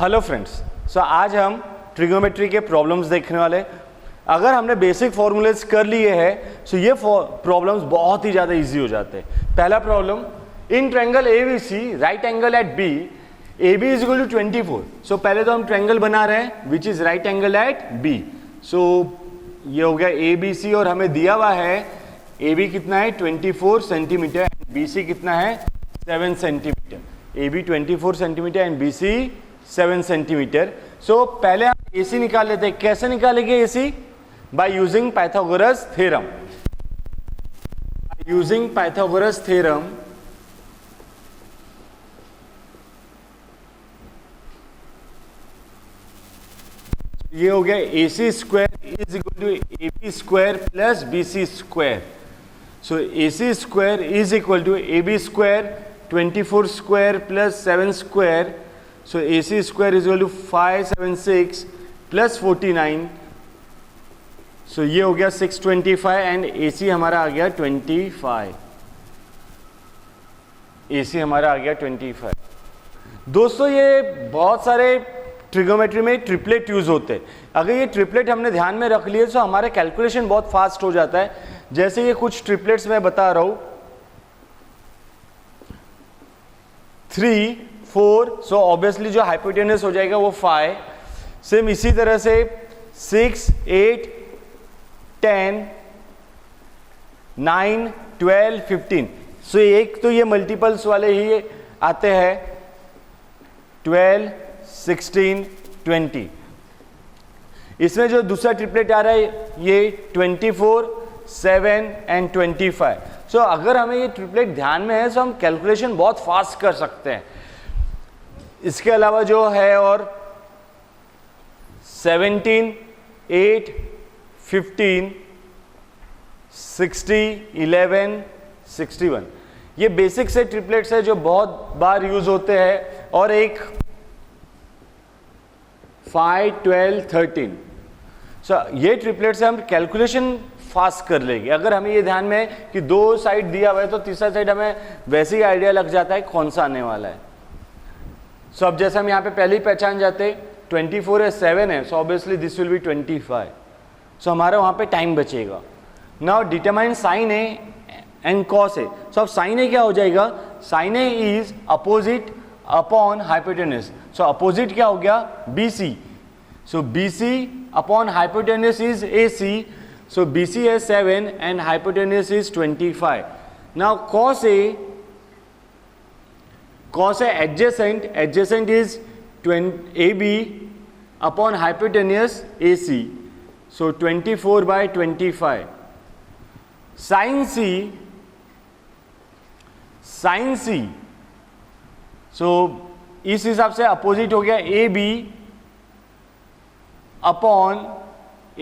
Hello friends, सो आज हम trigonometry के प्रॉब्लम्स देखने वाले। अगर हमने बेसिक फॉर्मूलेस कर लिए हैं सो ये प्रॉब्लम्स बहुत ही ज़्यादा इजी हो जाते हैं। पहला problem, in triangle ABC right angle at B, AB is equal to 24। So पहले तो हम ट्रायंगल बना रहे हैं which is right angle at B। So ये हो गया ABC और हमें दिया हुआ है AB कितना है 24 सेंटीमीटर, BC कितना है 7 centimetre. AB 24 centimetre and BC 7 centimetre. So पहले हम AC निकाल लेते हैं। कैसे निकालेंगे AC? By using Pythagoras theorem. Using Pythagoras theorem ये हो गया AC square is equal to AB square plus BC square. So AC square is equal to AB square 24 square plus 7 square. So AC square is equal to 576 plus 49. So ये हो गया 625 and AC हमारा आ गया 25। AC हमारा आ गया 25। दोस्तों ये बहुत सारे ट्रिग्नोमेट्री में ट्रिपलेट यूज होते हैं। अगर ये ट्रिपलेट हमने ध्यान में रख लिए तो हमारे कैलकुलेशन बहुत फास्ट हो जाता है। जैसे ये कुछ ट्रिपलेट्स मैं बता रहा हूं 3, 4, सो ऑब्वियसली जो हाइपोटेनस हो जाएगा वो 5। सेम इसी तरह से 6, 8, 10, 9, 12, 15। सो एक तो ये मल्टीपल्स वाले ही आते हैं 12, 16, 20। इसमें जो दूसरा ट्रिपलेट आ रहा है ये 24, 7 एंड 25। सो अगर हमें ये ट्रिपलेट ध्यान में है तो हम कैलकुलेशन बहुत फास्ट कर सकते हैं। इसके अलावा जो है और 17, 8, 15, 60, 11, 61 ये बेसिक से ट्रिपलेट्स है जो बहुत बार यूज होते हैं। और एक 5, 12, 13। सो ये ट्रिपलेट से हम कैलकुलेशन फास्ट कर लेंगे। अगर हमें ये ध्यान में है कि दो साइड दिया हुआ है तो तीसरा साइड हमें वैसे ही आइडिया लग जाता है कौन सा आने वाला है। सो अब जैसे हम यहाँ पे पहले ही पहचान जाते 24 है 7 है, so obviously this will be 25। So हमारा वहाँ पे टाइम बचेगा। Now determine sine A and cos A. So अब साइन ए क्या हो जाएगा? Sine A is opposite upon hypotenuse. So opposite क्या हो गया? BC। So BC upon hypotenuse is AC। So BC है 7 and hypotenuse is 25। Now cos A, cos adjacent, adjacent is AB upon hypotenuse AC. So 24 by 25. Sin C, sin C. So इस हिसाब से opposite हो गया AB upon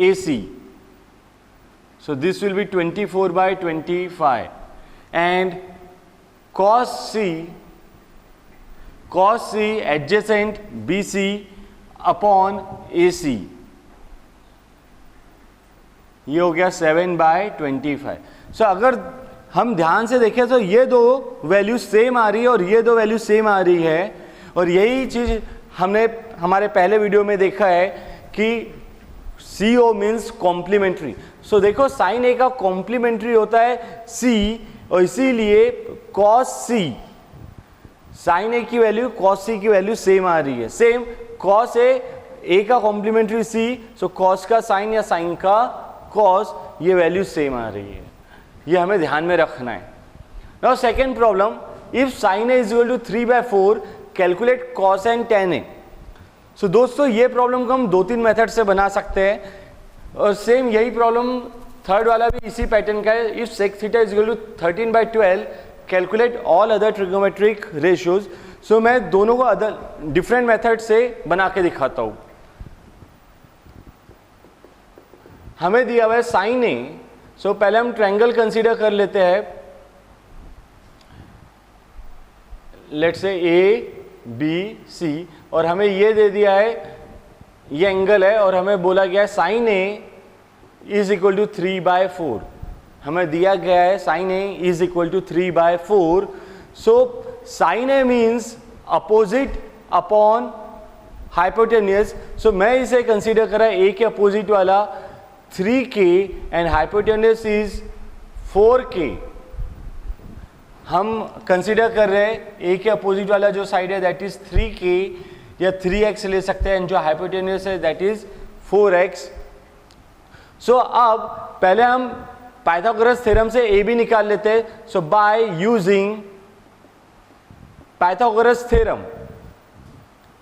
AC. So this will be 24 by 25. And cos C adjacent BC upon AC ये हो गया 7 by 25। सो अगर हम ध्यान से देखें तो ये दो वैल्यू सेम आ रही है और ये दो वैल्यू सेम आ रही है। और यही चीज हमने हमारे पहले वीडियो में देखा है कि CO मीन्स कॉम्प्लीमेंट्री। सो देखो साइन ए का कॉम्प्लीमेंट्री होता है C और इसीलिए cos C, साइन ए की वैल्यू cos C की वैल्यू सेम आ रही है। सेम cos A का कॉम्प्लीमेंट्री C, सो cos का साइन या साइन का cos ये वैल्यू सेम आ रही है। ये हमें ध्यान में रखना है। Now second problem, if sine A is equal to 3/4 calculate cos and tan A। So दोस्तों ये प्रॉब्लम को हम 2-3 मेथड से बना सकते हैं और सेम यही प्रॉब्लम थर्ड वाला भी इसी पैटर्न का है। If sec theta is equal to 13/12 calculate all other trigonometric ratios. So मैं दोनों को अदर डिफरेंट मेथड से बना के दिखाता हूं। हमें दिया हुआ है साइन ए। सो पहले हम ट्रायंगल कंसीडर कर लेते हैं। लेट्स से ABC और हमें ये दे दिया है ये एंगल है और हमें बोला गया है sine A is equal to 3/4। हमें दिया गया है sine A is equal to 3/4। So sine A means opposite upon hypotenuse, so मैं इसे कंसीडर कर रहा ए के अपोजिट वाला 3k and hypotenuse is 4k। हम कंसीडर कर रहे हैं ए के अपोजिट वाला जो साइड है दैट इज 3k या 3x ले सकते हैं, जो हाइपोटेनियस है दैट इज 4x। सो अब पहले हम पाइथागोरस थ्योरम से ए बी निकाल लेते हैं। So by using Pythagoras theorem,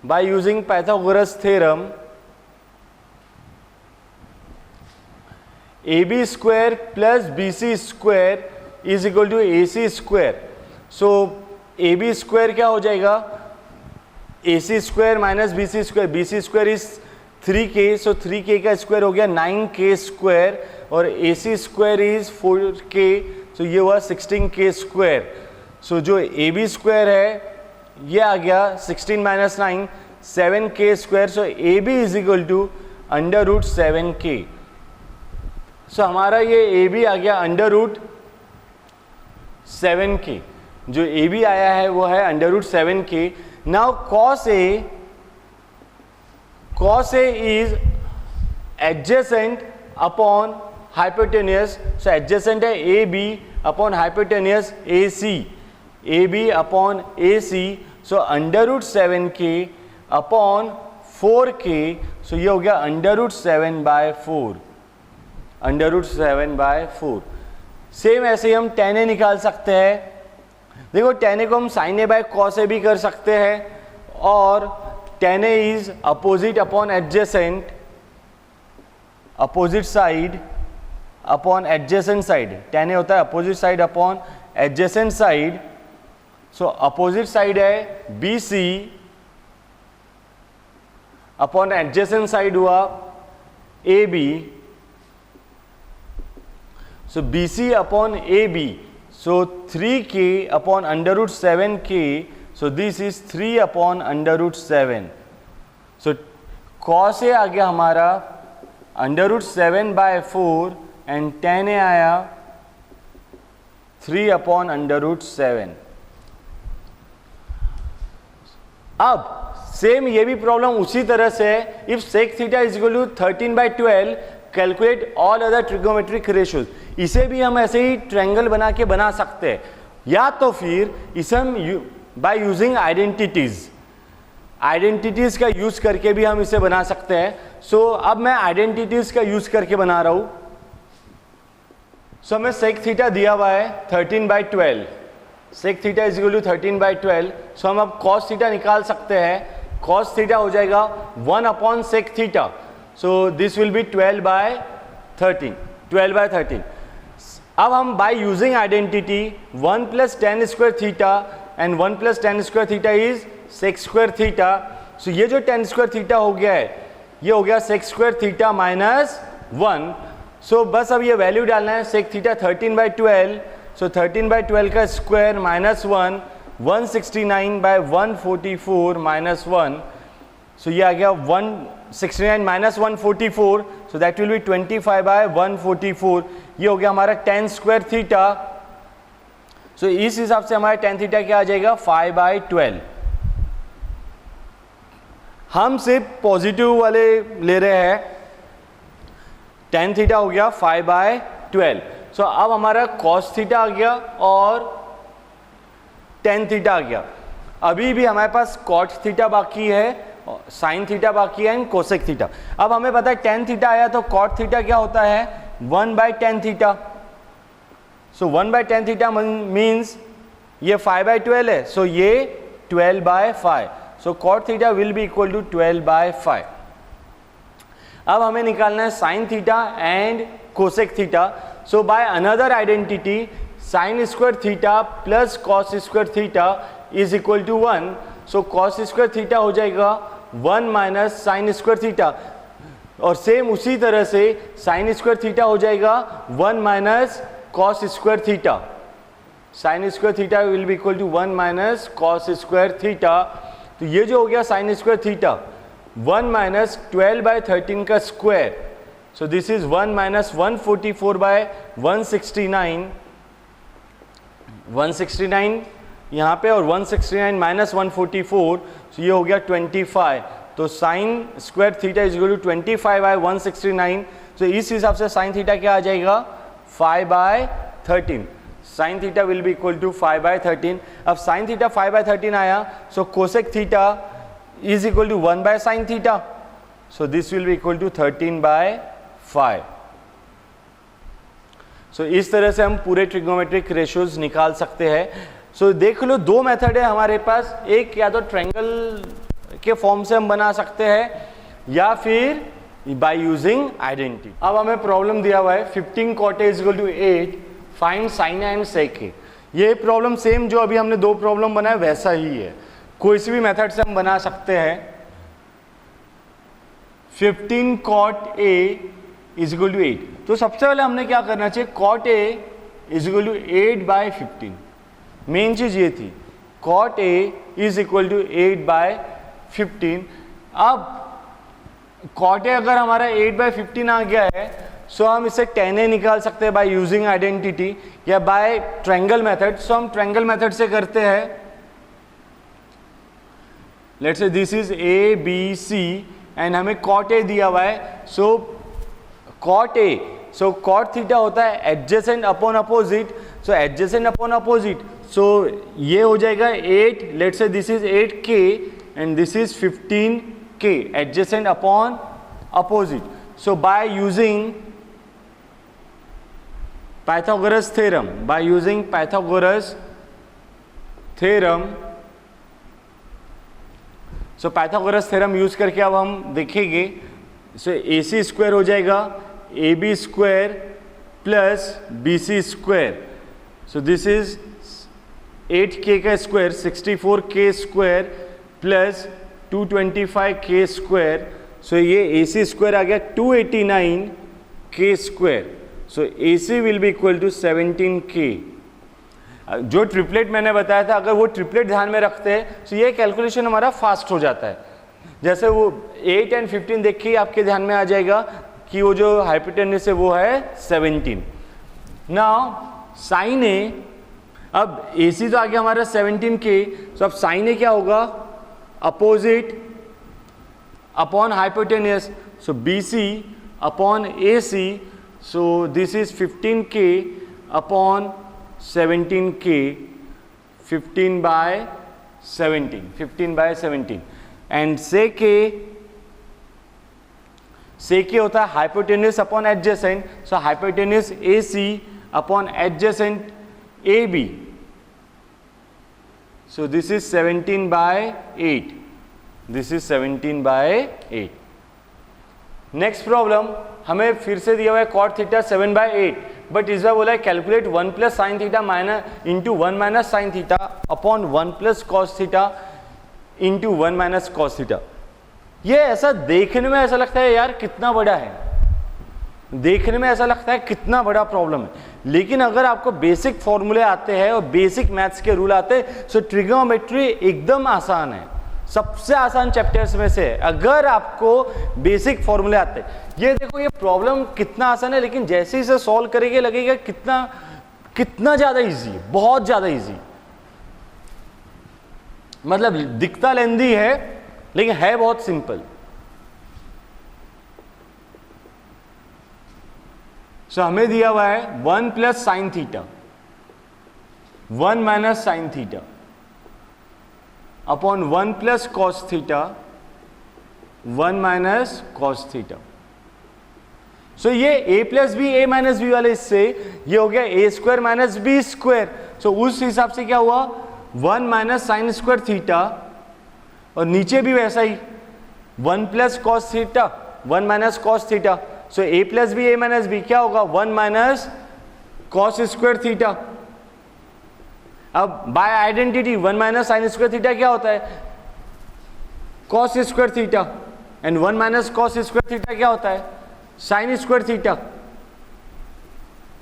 by using Pythagoras theorem, AB square plus BC square is equal to AC square. So AB square क्या हो जाएगा, AC square minus BC square, BC square is 3k, so 3k का square हो गया 9k square और AC square is 4k, so ये हुआ 16k square. सो जो AB स्क्वायर है ये आ गया 16 minus 9 7k square, so A B is equal to under root 7k। So हमारा ये ए बी आ गया अंडर रूट 7k, जो ए बी आया है वो है under root 7k। Now cos A is adjacent upon hypotenuse, so adjacent है A B upon hypotenuse A C, A B upon A C, so under root 7k upon 4k, so ये हो गया under root 7/4, under root 7/4। Same ऐसे ही हम tan a निकाल सकते हैं। देखो tan a को हम sin a by cos a भी कर सकते हैं, और tan a is opposite upon adjacent, opposite side upon adjacent side, tan a होता है opposite side upon adjacent side. So opposite side है BC अपॉन एडजेसेंट साइड हुआ AB, so BC upon AB, so 3k upon under root 7k, so this is 3 upon under root 7। So cos a आ गया हमारा under root 7/4 and tan a आया 3 upon under root 7। अब same ये भी problem उसी तरह से है, if sec theta is equal to 13/12 calculate all other trigonometric ratios. इसे भी हम ऐसे ही ट्रायंगल बना के बना सकते हैं, या तो फिर इसे हम बाय यूजिंग आइडेंटिटीज का यूज करके भी हम इसे बना सकते हैं। सो अब मैं आइडेंटिटीज का यूज करके बना रहा हूं। सो हमें sec थीटा दिया हुआ है 13/12, sec theta is equal to 13/12। So हम अब cos थीटा निकाल सकते हैं, cos थीटा हो जाएगा 1 upon sec theta, so this will be 12/13। अब हम by using identity 1 plus tan square theta and 1 plus tan square theta is sec square theta. So ये जो tan स्क्वायर थीटा हो गया है ये हो गया sec स्क्वायर थीटा माइनस 1। सो बस अब ये वैल्यू डालना है, sec थीटा 13/12, सो 13/12 का स्क्वायर माइनस 1, 169/144 माइनस 1, सो ये आ गया 169 minus 144, so that will be 25/144। ये हो गया हमारा tan स्क्वायर थीटा। सो इस हिसाब से हमारा tan थीटा क्या आ जाएगा 5/12। हम सिर्फ पॉजिटिव वाले ले रहे हैं, tan थीटा हो गया 5/12। सो अब हमारा cos थीटा आ गया और tan थीटा आ गया। अभी भी हमारे पास cot थीटा बाकी है, sin थीटा बाकी है एंड cosec थीटा। अब हमें पता है tan थीटा आया तो cot थीटा क्या होता है 1/tan थीटा। सो 1/tan थीटा मीन्स ये 5/12 है, सो ये 12/5, so cot theta will be equal to 12/5। अब हमें निकालना है sin theta and cosec theta. So by another identity sin square theta plus cos square theta is equal to 1, so cos square theta हो जाएगा 1 minus sin square theta, और same उसी तरह से sin स्क्वायर थीटा हो जाएगा 1 minus cos square theta. sin square theta will be equal to 1 minus cos square theta. तो ये जो हो गया sin स्क्वायर थीटा 1 माइनस 12/13 का square, so this is 1 minus 144/169 यहाँ पे, और 169 माइनस 144, सो ये हो गया 25। तो sine square theta is equal to 25/169। तो इस हिसाब से साइन थीटा क्या आ जाएगा 5/13। Sine theta will be equal to 5/13। अब साइन थीटा 5/13 आया, so cosec theta is equal to 1/साइन theta, so this will be equal to 13/5। So इस तरह से हम पूरे ट्रिग्नोमेट्रिक रेशियोज निकाल सकते हैं। सो देख लो, दो मेथड है हमारे पास, एक या तो ट्रायंगल के फॉर्म से हम बना सकते हैं या फिर बाय यूजिंग आइडेंटिटी। अब हमें प्रॉब्लम दिया हुआ है 15 cot A = 8, find sin A and sec A। ये प्रॉब्लम सेम जो अभी हमने दो प्रॉब्लम बनाया वैसा ही है, कोई सी भी मेथड से हम बना सकते हैं। 15 cot A = 8, तो सबसे पहले हमने क्या करना चाहिए, cot A = 8/15। मेन चीज ये थी, cot A = 8/15। अब cot A अगर हमारा 8/15 आ गया है, सो हम इसे tan A निकाल सकते हैं बाय यूजिंग आइडेंटिटी या बाय ट्रायंगल मेथड। सो हम ट्रायंगल मेथड से करते हैं। Let's say this is A B C and हमें cot A दिया हुआ है। So cot A, so cot theta होता है adjacent upon opposite, so adjacent upon opposite, so ये हो जाएगा 8, let's say this is 8K and this is 15K, adjacent upon opposite. So by using Pythagoras theorem, bye using Pythagoras theorem, so Pythagoras theorem use करके अब हम देखेंगे। सो AC square हो जाएगा AB square plus BC square, so this is 8K का square 64K square plus 225K square, so ये AC square आ गया 289K square, so AC will be equal to 17K। जो ट्रिपलेट मैंने बताया था, अगर वो ट्रिपलेट ध्यान में रखते हैं तो ये कैलकुलेशन हमारा फास्ट हो जाता है। जैसे वो 8 एंड 15 देख के आपके ध्यान में आ जाएगा कि वो जो हाइपोटेन्यूस है वो है 17। नाउ साइन ए, अब AC तो आ गया हमारा 17K, तो अब साइन ए क्या होगा, opposite upon hypotenuse, so BC upon AC, so this is 15K upon 17K, 15/17 and sec A होता है hypotenuse upon adjacent, so hypotenuse AC upon adjacent AB, so this is 17/8, this is 17/8। Next problem हमें फिर से दिया हुआ है cot theta 7/8, but इस बार बोला है calculate 1 + sin theta into 1 - sin theta upon 1 + cos theta into 1 - cos theta. ये ऐसा देखने में ऐसा लगता है यार कितना बड़ा है, देखने में ऐसा लगता है कितना बड़ा प्रॉब्लम है, लेकिन अगर आपको बेसिक फॉर्मूले आते हैं और बेसिक मैथ्स के रूल आते हैं, सो ट्रिग्नोमेट्री एकदम आसान है, सबसे आसान चैप्टर्स में से है अगर आपको बेसिक फॉर्मूले आते हैं। ये देखो, ये प्रॉब्लम कितना आसान है, लेकिन जैसे ही इसे सॉल्व करेंगे लगेगा कितना ज्यादा इजी है, बहुत ज्यादा इजी। मतलब दिखता लेंदी है लेकिन है बहुत सिंपल। सो हमें दिया हुआ है 1 + sin theta 1 - sin theta upon 1 + cos theta 1 - cos theta. So ये A + B A - B वाले इससे ये हो गया A² - B स्क्वायर। सो उस हिसाब से क्या हुआ 1 - sin स्क्वायर थीटा, और नीचे भी वैसा ही 1 + cos theta 1 - cos theta. So A + B A - B क्या होगा 1 - cos स्क्वायर थीटा। अब by identity 1 - sin square theta क्या होता है cos square theta, and 1 - cos square theta क्या होता है sin square theta.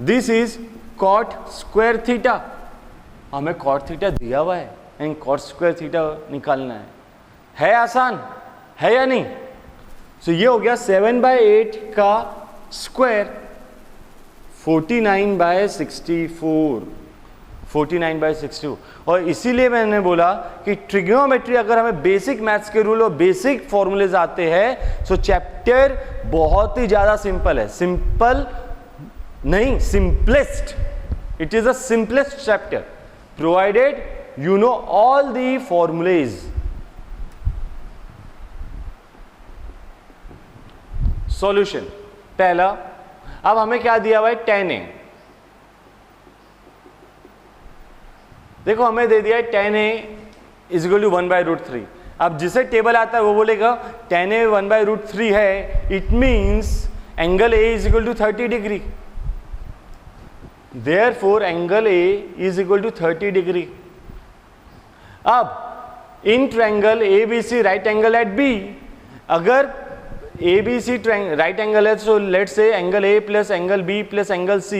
This is cot square theta. हमें cot थीटा दिया हुआ है एंड cot स्क्वायर थीटा निकालना है आसान है या नहीं। सो ये हो गया 7/8 का स्क्वायर 49/64 49/62। और इसीलिए मैंने बोला कि ट्रिग्नोमेट्री अगर हमें बेसिक मैथ्स के रूल और बेसिक फॉर्मूलेज आते हैं सो चैप्टर बहुत ही ज़्यादा सिंपल है। सिंपल नहीं, simplest, it is the simplest chapter provided you know all the formulas. Solution पहला, अब हमें क्या दिया हुआ है, tan a। देखो हमें दे दिया है tan a is equal to 1/√3। अब जिसे टेबल आता है वो बोलेगा tan a 1/√3 है, it means angle a is equal to 30 degree, therefore angle a is equal to 30 degree. अब in triangle ABC right angle at B, अगर ABC राइट एंगल है तो let say angle A plus angle B plus angle C,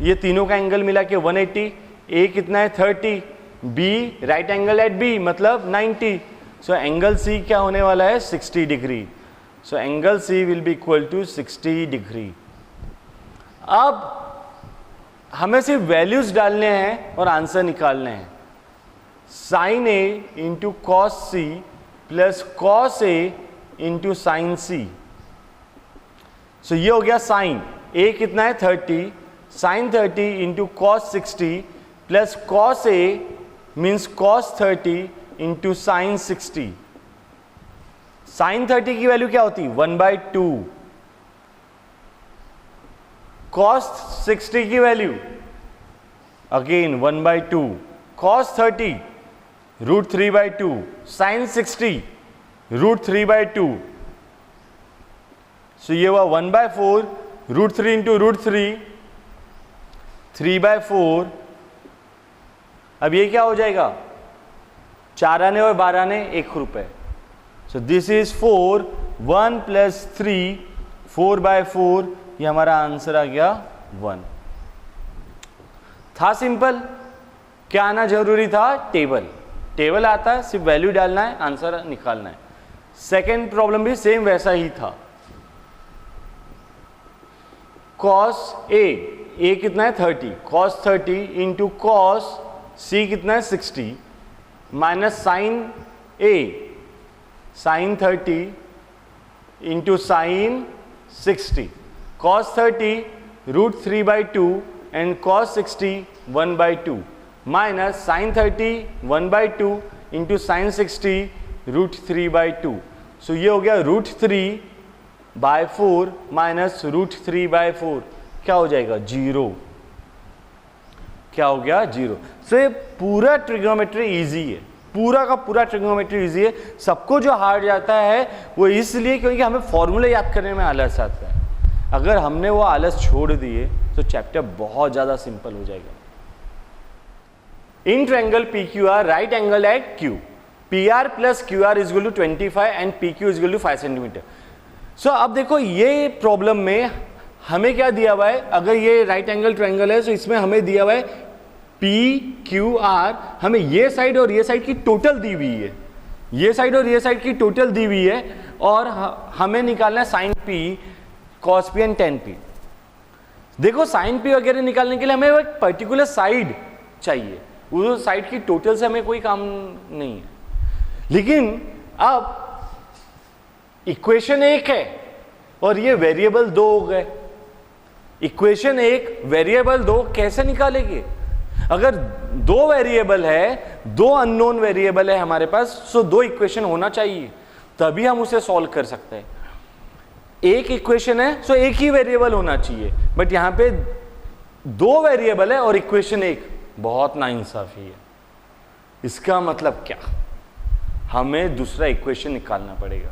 ये तीनों का angle मिला के 180, A कितना है 30, B right angle at B मतलब 90, सो एंगल C क्या होने वाला है 60 degree. So angle C will be equal to 60 degree. अब हमें सिर्फ वैल्यूज डालने हैं और आंसर निकालने हैं। Sine A into cos C plus cos A into sine C। So ये हो गया साइन A कितना है 30, sine 30 into cos 60 plus cos A means cos 30 into sine 60। Sine 30 की वैल्यू क्या होती है 1/2, कॉस 60 की value again 1/2, cos 30 √3/2, sign 60 √3/2। So ये हुआ 1/4, √3 इंटू √3 3/4। अब ये क्या हो जाएगा 4 आने और 12 आने 1 रुपए। सो दिस इज 4, 1 प्लस 3 4/4, ये हमारा आंसर आ गया 1। था सिंपल, क्या आना जरूरी था, टेबल। टेबल आता है, सिर्फ वैल्यू डालना है, आंसर निकालना है। सेकेंड प्रॉब्लम भी सेम वैसा ही था। कॉस ए कितना है 30, कॉस 30 इंटू कॉस C कितना है 60 minus sine A, sine 30 into sine 60, cos 30 √3/2 and cos 60 1/2 minus sine 30 1/2 into sine 60 √3/2। So ये हो गया √3/4 माइनस √3/4, क्या हो जाएगा 0। क्या हो गया 0। सो ये पूरा ट्रिग्नोमेट्री इजी है, पूरा का पूरा ट्रिग्नोमेट्री इजी है। सबको जो हार्ड जाता है वो इसलिए क्योंकि हमें फॉर्मूले याद करने में आलस आता है। अगर हमने वो आलस छोड़ दिए तो चैप्टर बहुत ज़्यादा सिंपल हो जाएगा। In triangle PQR right angle at Q, PR plus QR is equal to 25 and PQ is equal to 5 centimetre. So अब देखो ये प्रॉब्लम में हमें क्या दिया हुआ है, अगर ये राइट एंगल ट्रायंगल है तो इसमें हमें दिया हुआ है PQR, हमें ये साइड और ये साइड की टोटल दी हुई है, ये साइड और ये साइड की टोटल दी हुई है, और हमें निकालना है sine P, cos P and tan P। देखो साइन P वगैरह निकालने के लिए हमें एक पर्टिकुलर साइड चाहिए, उस साइड की टोटल से हमें कोई काम नहीं है। लेकिन अब इक्वेशन 1 है और ये वेरिएबल 2 हो गए। इक्वेशन 1 वेरिएबल 2 कैसे निकालेंगे? अगर 2 वेरिएबल है, 2 अननोन वेरिएबल है हमारे पास, सो 2 इक्वेशन होना चाहिए, तभी हम उसे सॉल्व कर सकते हैं। एक इक्वेशन है सो एक ही वेरिएबल होना चाहिए, बट यहां पे 2 वेरिएबल है और इक्वेशन 1, बहुत नाइंसाफी है। इसका मतलब क्या, हमें दूसरा इक्वेशन निकालना पड़ेगा।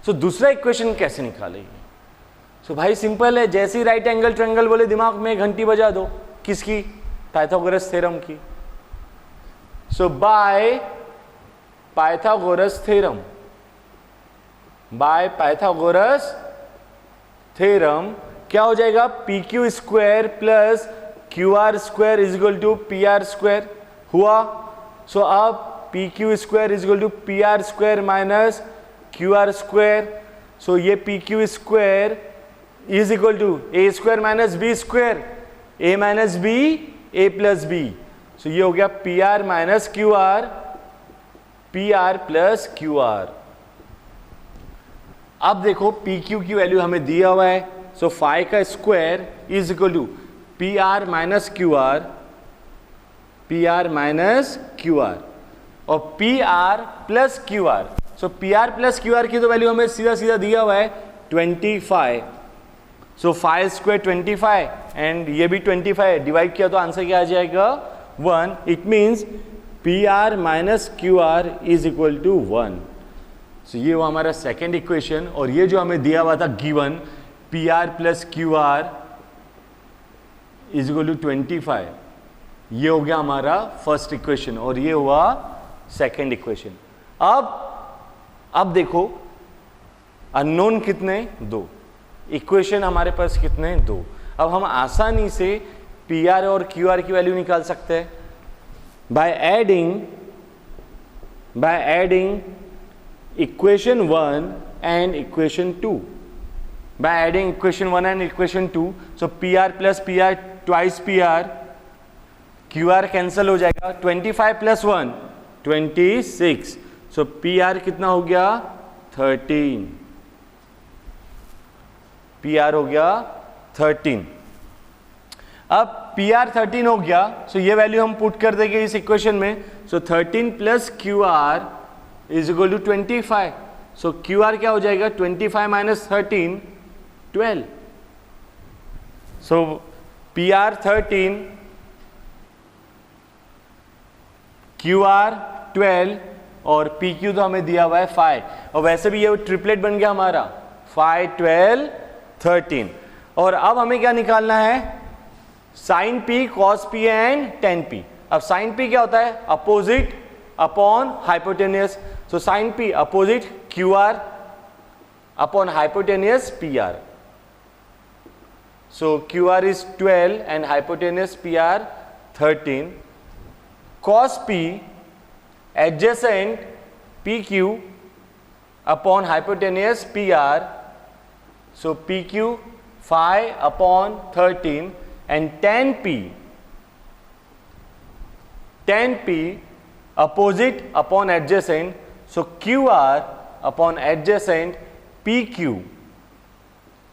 सो दूसरा इक्वेशन कैसे निकालेंगे? सो भाई सिंपल है, जैसे ही राइट एंगल ट्रायंगल बोले दिमाग में घंटी बजा दो, किसकी? पाइथागोरस थ्योरम की। So by Pythagoras theorem, by Pythagoras theorem क्या हो जाएगा, PQ square plus QR square is equal to PR square हुआ। सो अब PQ square is equal to PR square minus QR square. So ये PQ square is equal to A square minus B square, A minus B A plus B। So ये हो गया P R minus Q R, P R plus Q R. अब देखो P Q की value हमें दिया हुआ है, सो फाइव का square is equal to P R minus Q R, P R minus Q R और P R plus Q R. So P R plus Q R की तो वैल्यू हमें सीधा सीधा दिया हुआ है 25। सो 5 स्क्वायर 25 एंड ये भी 25 डिवाइड किया तो आंसर क्या आ जाएगा 1। It means P R minus Q R is equal to 1। So ये वो हमारा सेकेंड इक्वेशन, और ये जो हमें दिया हुआ था given P R plus Q R is equal to 25, ये हो गया हमारा फर्स्ट इक्वेशन और ये हुआ सेकेंड इक्वेशन। अब देखो अननोन कितने, 2, इक्वेशन हमारे पास कितने, 2। अब हम आसानी से पी आर और क्यू आर की वैल्यू निकाल सकते हैं by adding equation 1 and equation 2। By adding equation 1 and equation 2, so P R plus P R twice P R, Q R cancel हो जाएगा, 25 प्लस 1 26, सो पी आर कितना हो गया 13, पी आर हो गया 13। अब पी आर 13 हो गया, सो ये वैल्यू हम पुट कर देंगे इस इक्वेशन में, so 13 plus Q R is equal to 25। So Q R क्या हो जाएगा 25 minus 13 12। So P R 13, Q R 12 और पी क्यू तो हमें दिया हुआ है 5, और वैसे भी ये ट्रिपलेट बन गया हमारा 5 12 13। और अब हमें क्या निकालना है, sine P, cos P and tan P. अब साइन पी क्या होता है, opposite upon hypotenuse, so sine P opposite Q R upon hypotenuse P R. So Q R is 12 and hypotenuse P R 13। cos p adjacent pq upon hypotenuse pr, so pq 5 upon 13 and tan p opposite upon adjacent, so qr upon adjacent pq,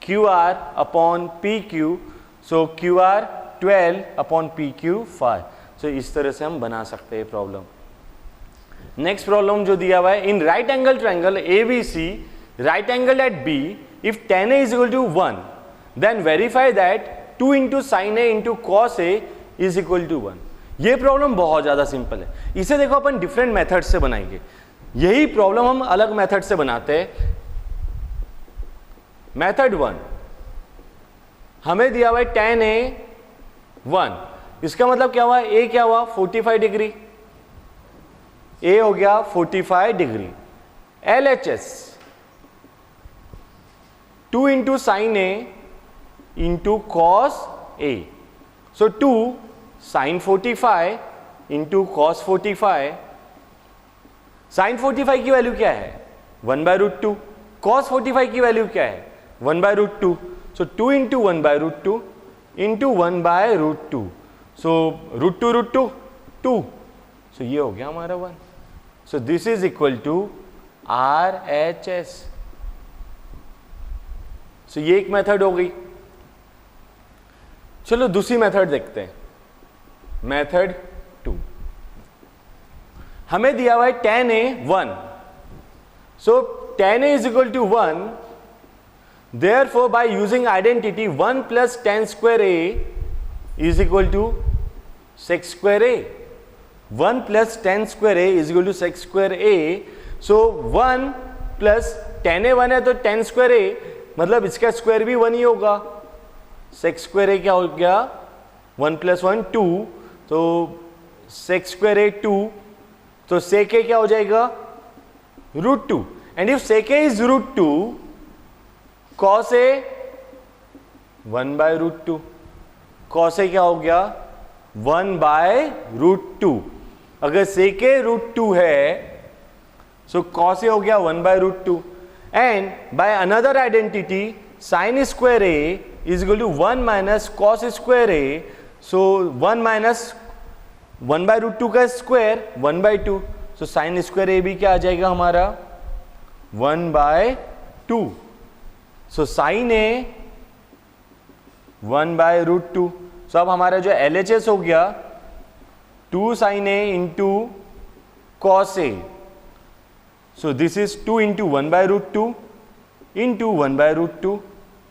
qr upon pq, so qr 12 upon pq 5। सो इस तरह से हम बना सकते हैं problem. Next problem जो दिया हुआ है, in right angle triangle ABC, right angle at B, if tan A is equal to 1, then verify that 2 into sine A into cos A is equal to 1। ये प्रॉब्लम बहुत ज्यादा simple है, इसे देखो अपन डिफरेंट मेथड से बनाएंगे। यही problem हम अलग मेथड से बनाते हैं। मेथड 1, हमें दिया हुआ है tan A 1, इसका मतलब क्या हुआ, ए क्या हुआ 45 डिग्री, ए हो गया 45 degree. LHS 2 into sign a into cos A, so 2 sign 45 into cos 45। Sign 45 की वैल्यू क्या है 1/√2, कॉस 45 की वैल्यू क्या है 1/√2, सो 2 इंटू 1/√2 इंटू 1/√2, सो √2 2, सो ये हो गया हमारा 1। So this is equal to RHS। सो ये एक मेथड हो गई। चलो दूसरी मेथड देखते हैं, मेथड 2। हमें दिया हुआ है tan A 1, so tan A is equal to 1, therefore by using identity 1 plus tan square A is equal to sec square A. 1 plus tan square A is equal to sec square A. So 1 plus tan A 1 है तो tan square A मतलब इसका square भी 1 ही होगा। sec square A क्या हो गया 1 plus 1 2, तो sec square A 2, तो sec A क्या हो जाएगा √2, and if sec A is √2, cos A 1/√2, cos A क्या हो गया 1/√2। अगर sec A √2 है, सो cos A हो गया 1/√2, and bye another identity sin square A is equal to 1 minus cos square A, so 1 minus 1/√2 का square 1/2, so sine square A B क्या आ जाएगा हमारा 1/2, सो साइन ए 1/√2। सो अब हमारा जो LHS हो गया 2 sin a into cos a, so this is 2 into 1/√2 into 1/√2,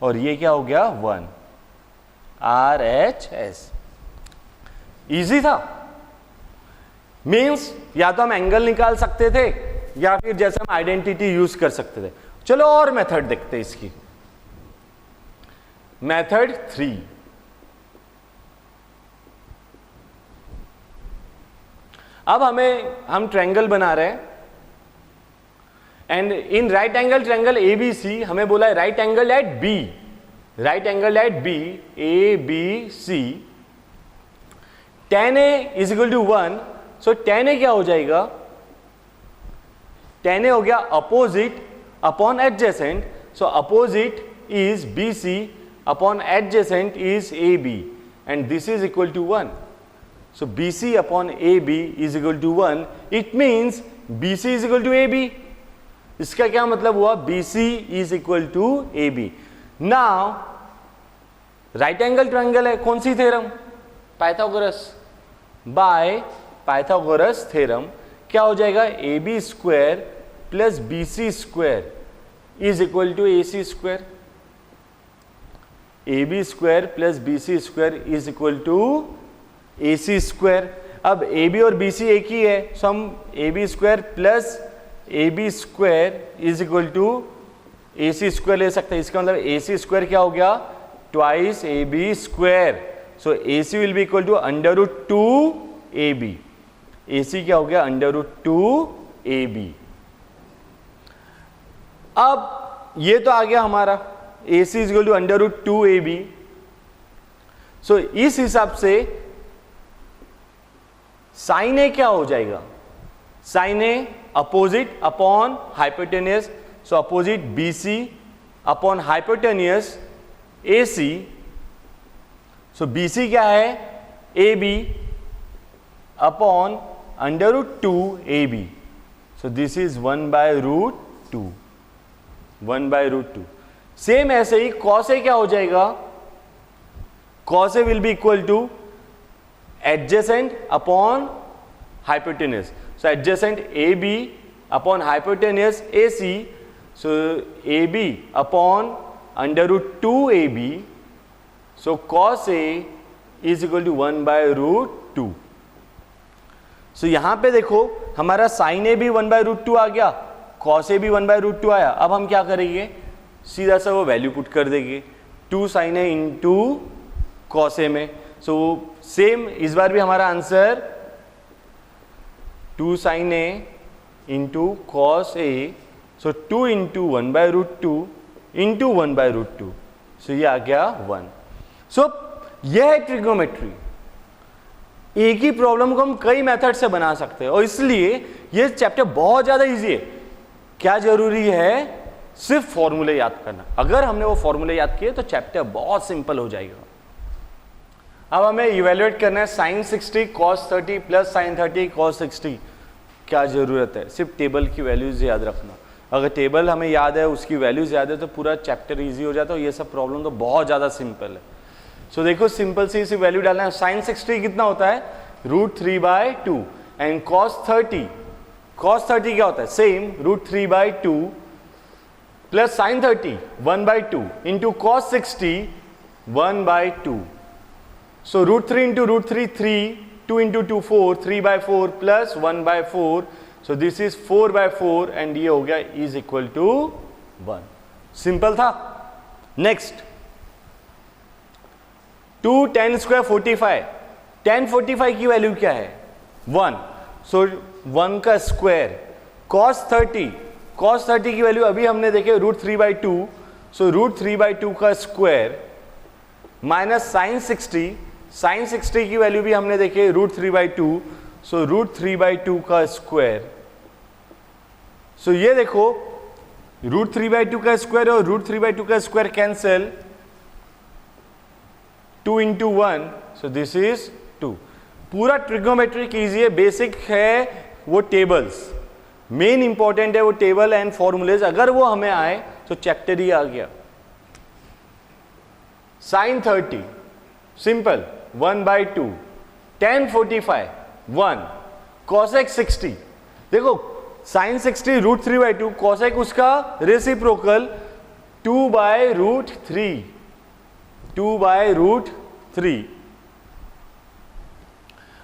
और ये क्या हो गया 1 RHS। इजी था, मीन्स या तो हम एंगल निकाल सकते थे या फिर जैसे हम आइडेंटिटी यूज कर सकते थे। चलो और मेथड देखते हैं इसकी। मेथड 3, अब हम ट्रायंगल बना रहे हैं and in right angle triangle ABC हमें बोला है right angle at B, right angle at B ABC, tan A is equal to 1, so tan A क्या हो जाएगा, tan A हो गया opposite upon adjacent, so opposite is BC upon adjacent is AB and this is equal to 1, so BC upon AB is equal to 1, it means BC is equal to AB। इसका क्या मतलब हुआ, BC is equal to AB। now right angle triangle है, कौन सी theorem, Pythagoras, by Pythagoras theorem क्या हो जाएगा AB square plus BC square is equal to AC square, AB square plus BC square is equal to AC square. अब AB और BC एक ही है, सो हम AB square plus AB square is equal to AC square ले सकते हैं। इसका मतलब AC स्क्वायर क्या हो गया, twice AB square, so AC will be equal to √2 AB। AC क्या हो गया √2 AB। अब ये तो आ गया हमारा AC is equal to √2 AB। So इस हिसाब से साइन ए क्या हो जाएगा, sine A opposite upon hypotenuse, so opposite BC upon hypotenuse AC, so BC क्या है AB upon √2 AB, so this is 1/√2, 1/√2। Same ऐसे ही cos A क्या हो जाएगा, cos A will be equal to adjacent upon hypotenuse, so adjacent AB upon hypotenuse AC, so AB upon √2 AB, so cos A is equal to 1/√2। so यहां पे देखो हमारा sin A भी 1/√2 आ गया, cos A भी 1/√2 आया। अब हम क्या करेंगे, सीधा सा वो वैल्यू पुट कर देंगे 2 sin A into cos A में। सो सेम इस बार भी हमारा answer 2 sin A into cos A, so 2 into 1/√2 into 1/√2, सो ये आ गया 1। सो यह है ट्रिग्नोमेट्री। एक ही प्रॉब्लम को हम कई मेथड से बना सकते हैं और इसलिए ये चैप्टर बहुत ज्यादा इजी है। क्या जरूरी है, सिर्फ फॉर्मूले याद करना। अगर हमने वो फॉर्मूले याद किए तो चैप्टर बहुत सिंपल हो जाएगा। अब हमें इवेल्युएट करना है sin 60 cos 30 plus sin 30 cos 60। क्या जरूरत है, सिर्फ टेबल की वैल्यूज याद रखना। अगर टेबल हमें याद है, उसकी वैल्यूज याद है, तो पूरा चैप्टर इजी हो जाता है। ये सब प्रॉब्लम तो बहुत ज़्यादा सिंपल है। सो देखो सिंपल सी इसी वैल्यू डालना है। sin 60 कितना होता है √3/2 एंड cos 30 क्या होता है same √3/2 plus sin 30 1/2 into cos 60 1/2। So √3 into √3 3, 2 into 2 4, 3/4 plus 1/4, so this is 4/4 and ये हो गया is equal to 1। सिंपल था। नेक्स्ट 2 10 स्क्वायर 45, 10 45 की वैल्यू क्या है 1, सो 1 का स्क्वायर। cos 30 की वैल्यू अभी हमने देखे √3/2, सो √3/2 का स्क्वायर माइनस sin 60 की वैल्यू भी हमने देखे √3/2, सो √3/2 का स्क्वायर। सो ये देखो √3/2 का स्क्वायर और √3/2 का square cancel, 2 into 1, so this is 2। पूरा ट्रिग्नोमेट्री कीजिए, बेसिक है वो टेबल्स, मेन इंपॉर्टेंट है वो टेबल एंड फॉर्मूलेज, अगर वो हमें आए तो चैप्टर ही आ गया। साइन 30 सिंपल 1/2, tan 45 1, cosec 60, देखो साइन 60 √3/2, cosec उसका रेसिप्रोकल 2/√3, 2/√3।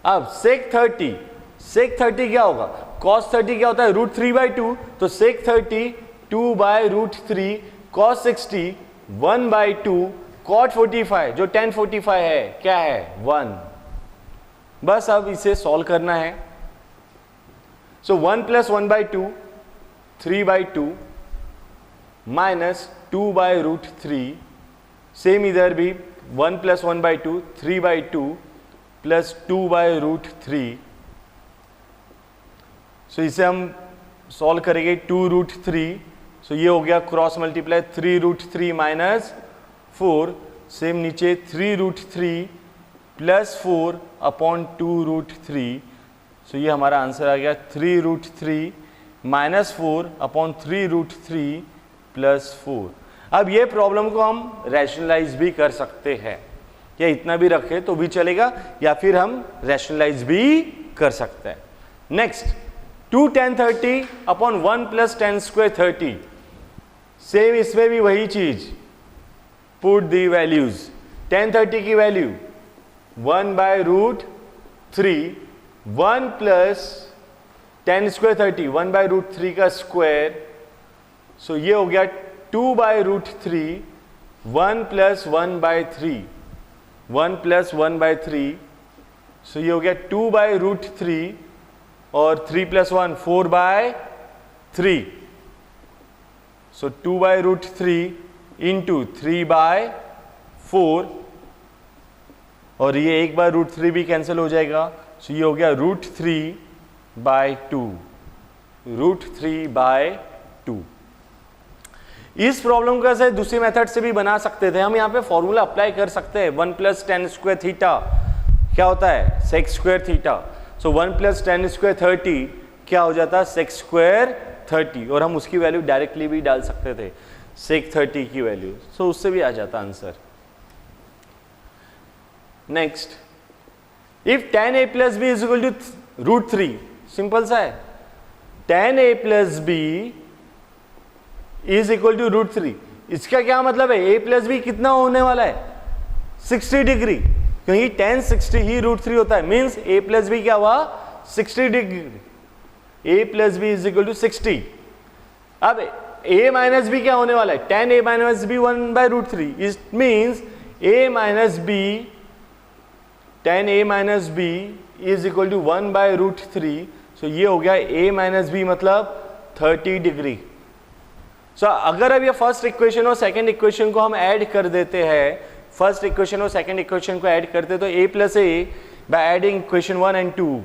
अब sec 30 क्या होगा, cos 30 क्या होता है √3/2, तो sec 30 2/√3, cos 60 1/2, cot 45 जो tan 45 है क्या है 1। बस अब इसे सॉल्व करना है। सो 1 + 1/2 3/2 माइनस 2/√3, सेम इधर भी 1 + 1/2 3/2 प्लस 2/√3। सो इसे हम सॉल्व करेंगे 2√3, सो ये हो गया क्रॉस मल्टीप्लाई 3√3 माइनस 4, सेम नीचे 3√3 प्लस 4 अपॉन 2√3। सो ये हमारा आंसर आ गया 3√3 माइनस 4 अपॉन 3√3 प्लस 4। अब ये प्रॉब्लम को हम रैशनलाइज भी कर सकते हैं, या इतना भी रखे तो भी चलेगा, या फिर हम रैशनलाइज भी कर सकते हैं। Next 2 tan 30 upon 1 + tan² 30, same इसमें भी वही चीज, पुट दी वैल्यूज। tan 30 की वैल्यू 1/√3, 1 + tan² 30 1/√3 का स्क्वायर, सो ये हो गया 2/√3, 1 + 1/3, 1 + 1/3, सो ये हो गया 2/√3 और 3 + 1 4/3, सो 2/√3 इंटू 3/4, और ये 1/√3 भी कैंसिल हो जाएगा, सो ये हो गया √3/2, √3/2। इस प्रॉब्लम को ऐसे दूसरी मेथड से भी बना सकते थे, हम यहाँ पे फॉर्मूला अप्लाई कर सकते हैं। 1 + tan² थीटा क्या होता है sec² थीटा, सो 1 + tan² 30 क्या हो जाता है sec² 30, और हम उसकी वैल्यू डायरेक्टली भी डाल सकते थे sec 30 की वैल्यू, सो उससे भी आ जाता answer. Next if tan a + b = √3, simple सा है, tan a + b = √3, इसका क्या मतलब है, a + b कितना होने वाला है 60 डिग्री, क्योंकि tan 60 ही √3 होता है, मीन्स a + b क्या हुआ 60 डिग्री, a + b = 60। अब a - b क्या होने वाला है, tan a - b 1/√3, it means a - b, tan a - b = 1/√3, सो ये हो गया a - b मतलब 30 डिग्री। सो अगर अब ये फर्स्ट इक्वेशन और सेकंड इक्वेशन को हम ऐड कर देते हैं, फर्स्ट इक्वेशन और सेकंड इक्वेशन को ऐड करते तो a + a by adding equation 1 and 2,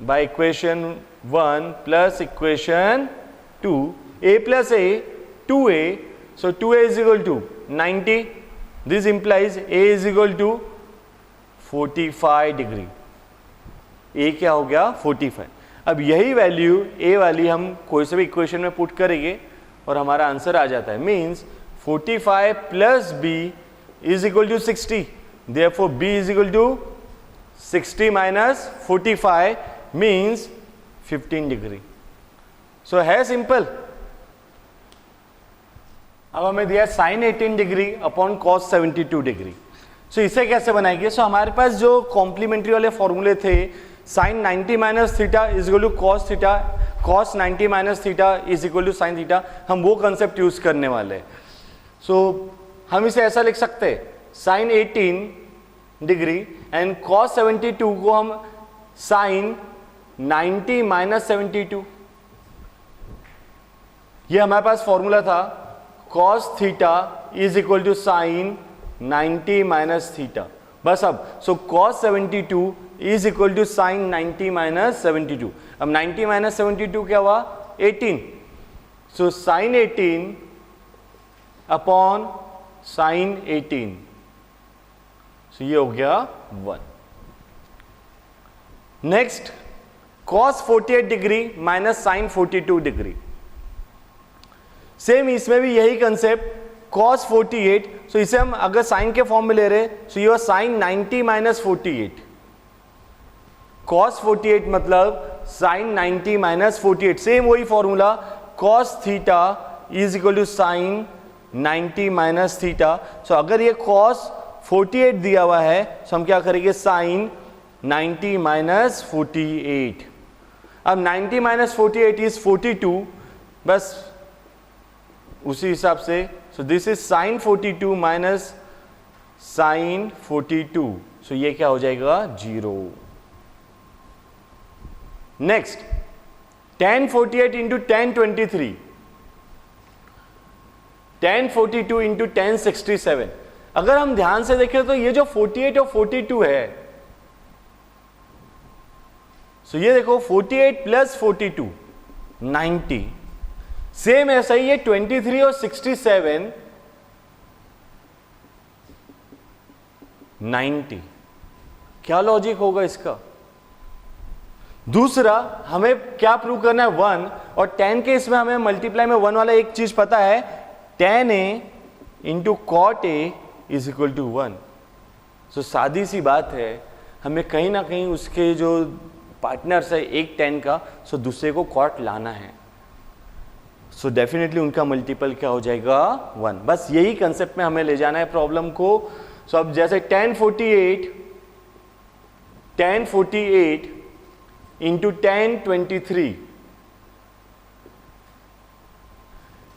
by equation 1 plus equation 2, a + a 2a, so 2a = 90, this implies a = 45 degree, a क्या हो गया 45। अब यही वैल्यू a वाली हम कोई से भी इक्वेशन में पुट करेंगे और हमारा आंसर आ जाता है, means 45 + b = 60, therefore b = 60 - 45 means 15 degree. So है सिंपल। अब हमें दिया sin 18 degree upon cos 72 degree, so इसे कैसे बनाएंगे। सो हमारे पास जो कॉम्प्लीमेंट्री वाले फॉर्मूले थे, sin 90 - θ = cos θ, cos 90 - θ = sin θ, हम वो कंसेप्ट यूज करने वाले हैं। सो हम इसे ऐसा लिख सकते हैं, sin 18 डिग्री एंड cos 72 को हम sin 90 - 72, ये हमारे पास फॉर्मूला था, cos θ = sin 90 - θ। बस अब सो cos 72 = sin 90 - 72। अब 90 - 72 क्या हुआ 18, so sin 18 upon sin 18, so ये हो गया 1। Next cos 48 degree minus sine 42 degree. Same इसमें भी यही कंसेप्ट cos 48, सो इसे हम अगर साइन के फॉर्म में ले रहे सो ये साइन 90 माइनस 48, cos 48 मतलब साइन 90 माइनस 48। सेम वही formula cos theta is equal to sine 90 minus theta. So अगर ये cos 48 दिया हुआ है तो हम क्या करेंगे साइन 90 माइनस 48। अब 90 माइनस 48 इज 42, बस उसी हिसाब से so this is sine 42 minus sine 42, so ये क्या हो जाएगा 0। Next tan 48 into tan 23, tan 42 into tan 67। अगर हम ध्यान से देखें तो ये जो 48 और 42 है, सो ये देखो 48 प्लस 42 90, सेम ऐसा ही है 23 और 67 90। क्या लॉजिक होगा इसका? दूसरा हमें क्या प्रूव करना है 1, और tan के इसमें हमें मल्टीप्लाई में 1 वाला एक चीज पता है, tan a into cot A is equal to 1। So सादी सी बात है, हमें कहीं ना कहीं उसके जो पार्टनर्स है एक tan का, सो दूसरे को कॉट लाना है, सो डेफिनेटली उनका मल्टीपल क्या हो जाएगा 1। बस यही कंसेप्ट में हमें ले जाना है प्रॉब्लम को। सो अब जैसे tan 48 into tan 23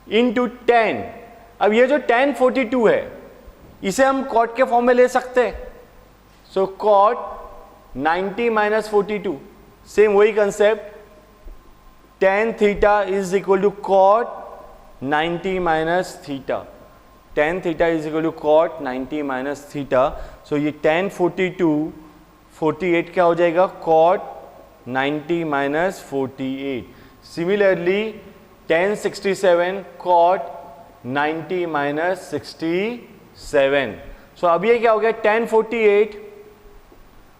into tan, अब ये जो tan 42 है इसे हम कॉट के फॉर्म में ले सकते हैं। सो कॉट 90 माइनस 42, सेम वही concept, tan theta is equal to cot 90 minus theta, tan theta is equal to cot 90 minus theta. So ये tan 42 48 क्या हो जाएगा cot 90 minus 48। Similarly tan 67 cot 90 minus 67। So अब ये क्या हो गया tan 48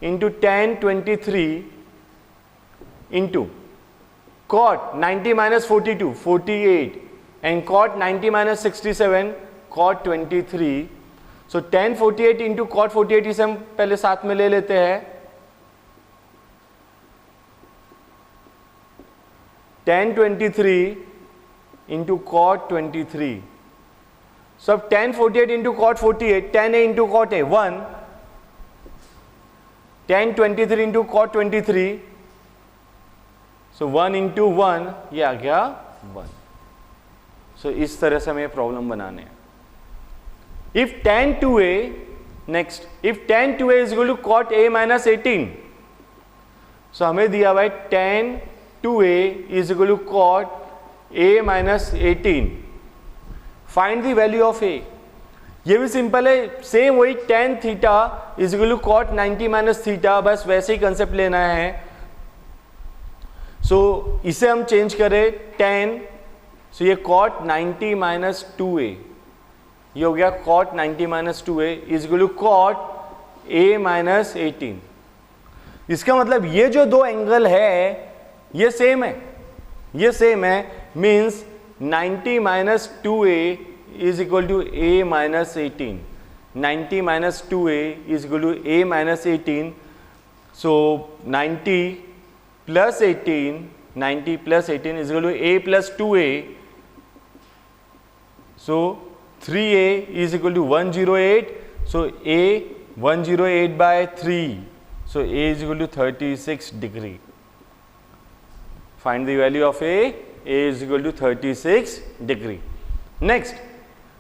into tan 23 into cot 90 minus 42 48 and cot 90 minus 67 cot 23। so tan 48 into cot 48 इसे हम पहले साथ में ले लेते हैं, tan 23 into cot 23। so अब tan 48 into cot 48, tan a into cot a 1, tan 23 into cot 23, so 1 into 1 ये आ गया 1। सो इस तरह से हमें प्रॉब्लम बनाने हैं। If tan 2a, next if tan 2a is equal to cot a minus 18, so हमें दिया हुआ है tan 2a is equal to cot a minus 18। Find the value of a। ये भी सिंपल है, सेम वही tan theta is equal to cot 90 minus theta, बस वैसे ही कंसेप्ट लेना है। सो इसे हम चेंज करें tan, सो ये cot 90 माइनस 2a, ये हो गया cot 90 minus 2a is equal to cot a minus 18। इसका मतलब ये जो दो एंगल है ये सेम है, ये सेम है, means 90 minus 2a is equal to a minus 18, 90 minus 2a is equal to a minus 18। So 90 plus 18, 90 plus 18 is equal to a plus 2a। So 3a is equal to 108, so a 108 by 3, so a is equal to 36 degree. Find the value of a is equal to 36 degree. Next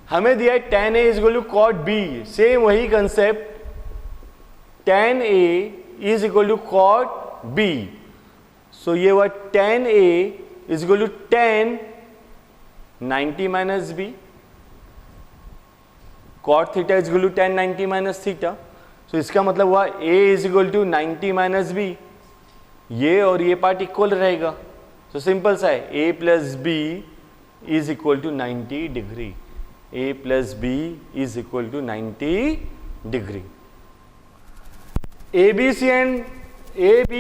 हमें दिया है tan a is equal to cot b, same वही concept, tan a is equal to cot b। So ये हुआ tan a is equal to tan 90 minus b, cot theta is equal to tan 90 minus theta. So इसका मतलब हुआ a is equal to 90 minus b, ये और ये part equal रहेगा। So simple सा है, a plus b is equal to 90 degree, a plus b is equal to 90 degree. A, B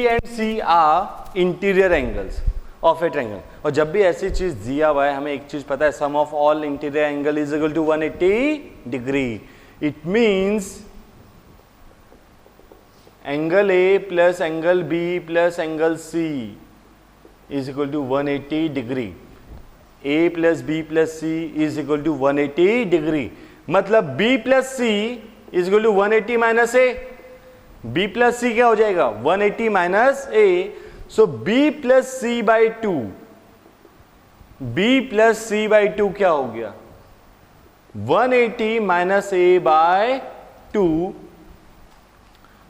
and C are interior angles of a triangle. और जब भी ऐसी चीज दिया हुआ है, हमें एक चीज पता है, sum of all interior angle is equal to 180 degree. It means angle a plus angle b plus angle c is equal to 180 degree. A plus b plus c is equal to 180 degree. मतलब b plus c is equal to 180 minus a. B plus c क्या हो जाएगा? 180 minus a. So B plus C by 2, b plus C by 2 क्या हो गया? 180 minus A by 2।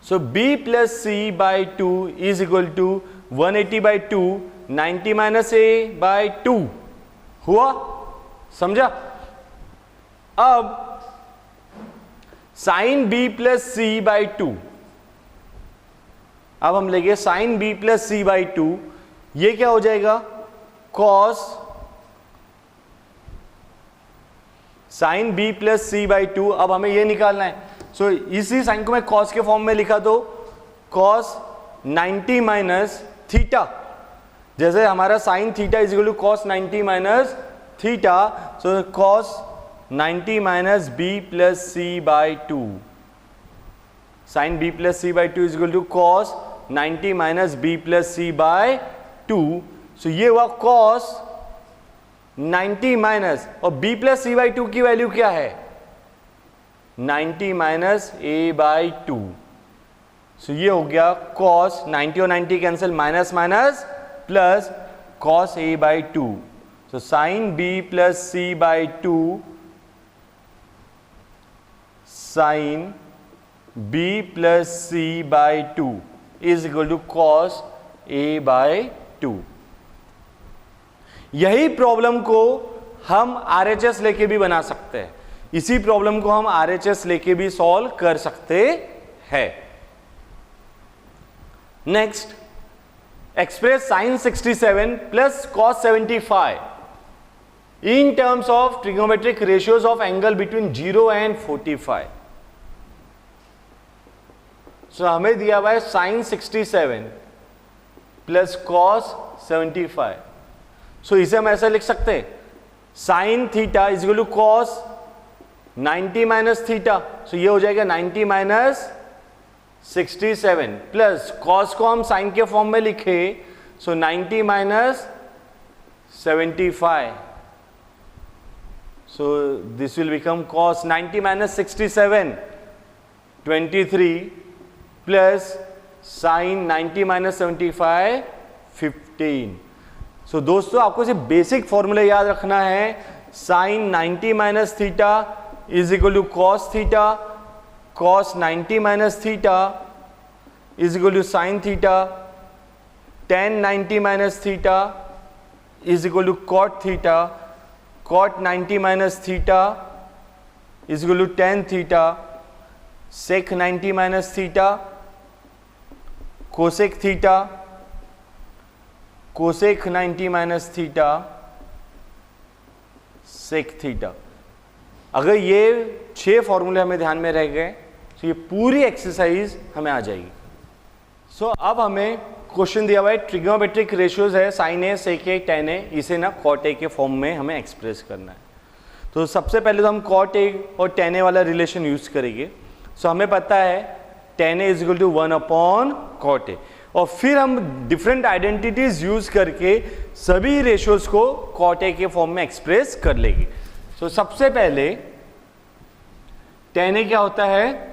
So B plus C by 2 is equal to 180 by 2, 90 minus A by 2 हुआ। समझा? अब sine B plus C by 2, अब हम लेंगे sine B plus C by 2, ये क्या हो जाएगा? Cos sine B plus C by 2। अब हमें ये निकालना है। सो इसी साइन को मैं कॉस के फॉर्म में लिखा तो कॉस 90 माइनस थीटा, जैसे हमारा sine theta is equal to cos 90 minus theta. So cos 90 minus B plus C by 2, sine B plus C by 2 is equal to cos 90 minus B plus C by 2। So ये हुआ cos 90 minus, और b plus C by 2 की value क्या है? 90 minus A by 2। So ये हो गया cos 90 और 90 cancel, minus minus plus cos A by 2। So sine B plus C by 2, sine b plus C by 2 is equal to cos A by 2। यही problem को हम RHS लेके भी बना सकते हैं। इसी प्रॉब्लम को हम RHS लेके भी सॉल्व कर सकते हैं। Next, express sine 67 plus cos 75 in terms of trigonometric ratios of angle between 0 and 45। So हमें दिया हुआ है साइन 67 प्लस कॉस 75। सो इसे हम ऐसा लिख सकते हैं, sine theta is equal to cos 90 minus theta. So ये हो जाएगा 90 माइनस 67 प्लस कॉस को हम साइन के फॉर्म में लिखे, so 90 minus 75। So this will become cos 90 minus 67 23 plus sine 90 minus 75 15। So दोस्तों आपको सिर्फ बेसिक फॉर्मूला याद रखना है। Sine 90 minus theta is equal to cos theta, cos 90 minus theta is equal to sine theta, tan 90 minus theta is equal to cot theta, cot 90 minus theta is equal to tan theta, sec 90 minus theta, cosec theta, cosec 90 minus theta, sec theta. अगर ये 6 फॉर्मूले हमें ध्यान में रह गए तो ये पूरी एक्सरसाइज हमें आ जाएगी। सो अब हमें क्वेश्चन दिया हुआ है, ट्रिग्नोमेट्रिक रेशियोज है साइन ए, सेक ए, टेन ए, इसे ना कॉट ए के फॉर्म में हमें एक्सप्रेस करना है। तो सबसे पहले तो हम कॉट ए और टेन ए वाला रिलेशन यूज करेंगे। सो हमें पता है tan A is equal to 1 upon cot A, और फिर हम डिफरेंट आइडेंटिटीज यूज करके सभी रेशियोज को कॉट ए के फॉर्म में एक्सप्रेस कर लेंगे। सो सबसे पहले टेन ए क्या होता है?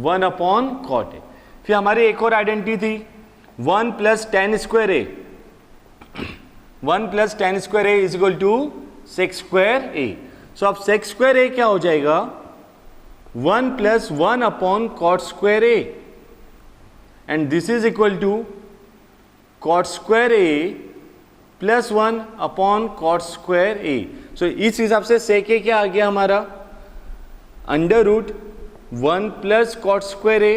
1 अपॉन कॉट ए। फिर हमारी एक और आइडेंटिटी थी 1 plus tan square a, 1 plus tan square a is equal to sec square a. So अब सेक स्क्वायर ए क्या हो जाएगा? 1 plus 1 upon cot square a, and this is equal to cot square A plus 1 upon cot square a. So इस हिसाब से sec a क्या आ गया हमारा? Under root 1 plus cot square A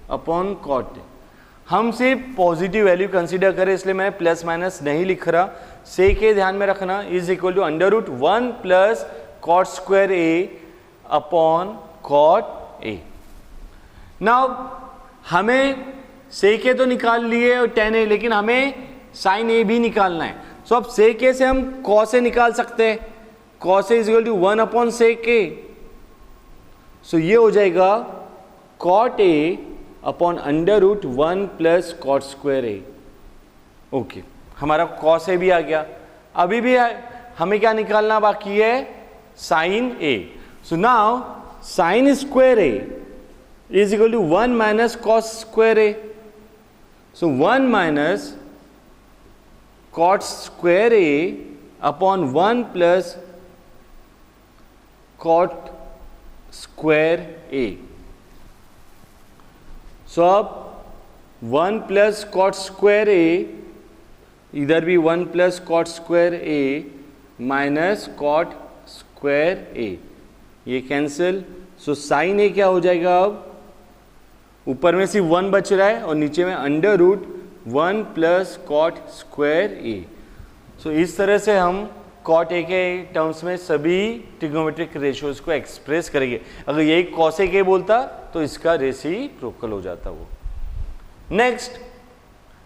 upon cot a. हम सिर्फ पॉजिटिव वैल्यू कंसीडर करें इसलिए मैं प्लस माइनस नहीं लिख रहा। सेक ए ध्यान में रखना is equal to under root 1 plus cot square A upon cot A. Now हमें सेक ए तो निकाल लिए और tan a, लेकिन हमें sin a भी निकालना है। सो अब सेक ए से हम cos a निकाल सकते हैं। cos a is equal to 1 upon sec a. So ये हो जाएगा cot a upon under root 1 plus cot square a। Okay, हमारा cos a भी आ गया। अभी भी हमें क्या निकालना बाकी है? sin a। So now sin square a is equal to 1 minus cos square a. So 1 minus cot square a upon 1 plus cot square a. So अब 1 plus cot square a, इधर भी 1 plus cot square a minus cot square a, ये cancel. So sin a क्या हो जाएगा? अब ऊपर में सिर्फ 1 बच रहा है और नीचे में under root 1 plus cot square a. So इस तरह से हम कॉट ए के टर्म्स में सभी ट्रिग्नोमेट्रिक रेशियोज को एक्सप्रेस करेंगे। अगर यही कॉस ए के बोलता तो इसका रेसिप्रोकल हो जाता वो। नेक्स्ट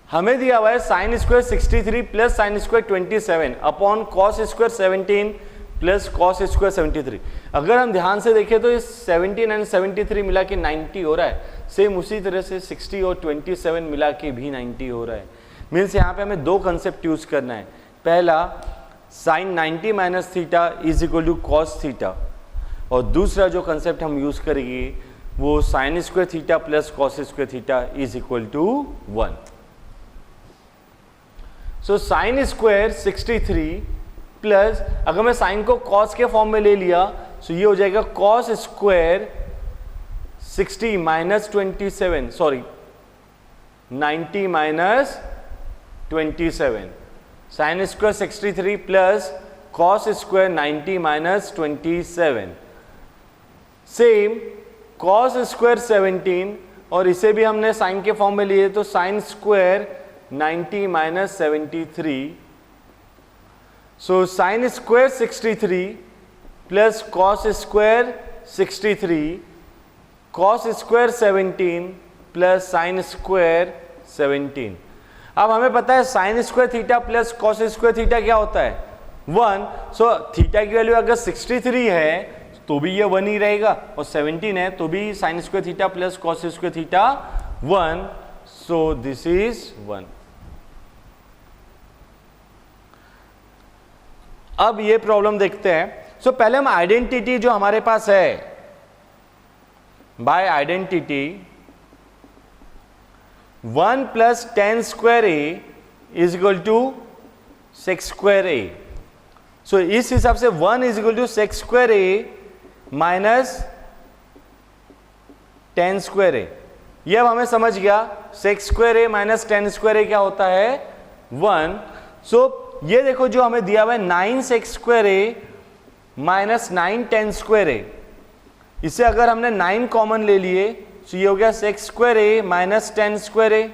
हमें दिया हुआ है sine square 63 plus sine square 27 upon cos square 17 plus cos square 73। अगर हम ध्यान से देखें तो इस 17 एंड 73 मिला के 90 हो रहा है। सेम उसी तरह से 60 और 27 मिला के भी 90 हो रहा है। मीन्स यहाँ पे हमें दो कंसेप्ट यूज करना है। पहला sine 90 minus theta is equal to cos theta, और दूसरा जो कंसेप्ट हम यूज करेंगे वो sine square theta plus cos square theta is equal to 1। So sine square 63 plus, अगर मैं साइन को कॉस के फॉर्म में ले लिया तो ये हो जाएगा cos square 60 minus 27, sorry 90 minus 27, sign square 63 plus cos square 90 minus 27। Same cos square 17, और इसे भी हमने साइन के फॉर्म में लिए तो साइन स्क्वायर 90 माइनस 73। सो sine square 63 plus cos square 63, cos square 17 plus sine square 17। अब हमें पता है sine square theta plus cos square theta क्या होता है? 1। सो थीटा की वैल्यू अगर 63 है तो भी ये 1 ही रहेगा, और 17 है तो भी sign square theta plus cos square theta 1। So this is 1। अब ये प्रॉब्लम देखते हैं। सो पहले हम आइडेंटिटी जो हमारे पास है, by identity 1 plus tan square a is equal to sec square a. So इस हिसाब से 1 is equal to sec square A minus tan square a. ये अब हमें समझ गया sec square A minus tan square a क्या होता है? 1। सो ये देखो जो हमें दिया हुआ है 9 सेक्स स्क्वायर ए माइनस 9 tan स्क्वायर ए, इसे अगर हमने 9 कॉमन ले लिए तो ये हो गया sec square A minus tan square A,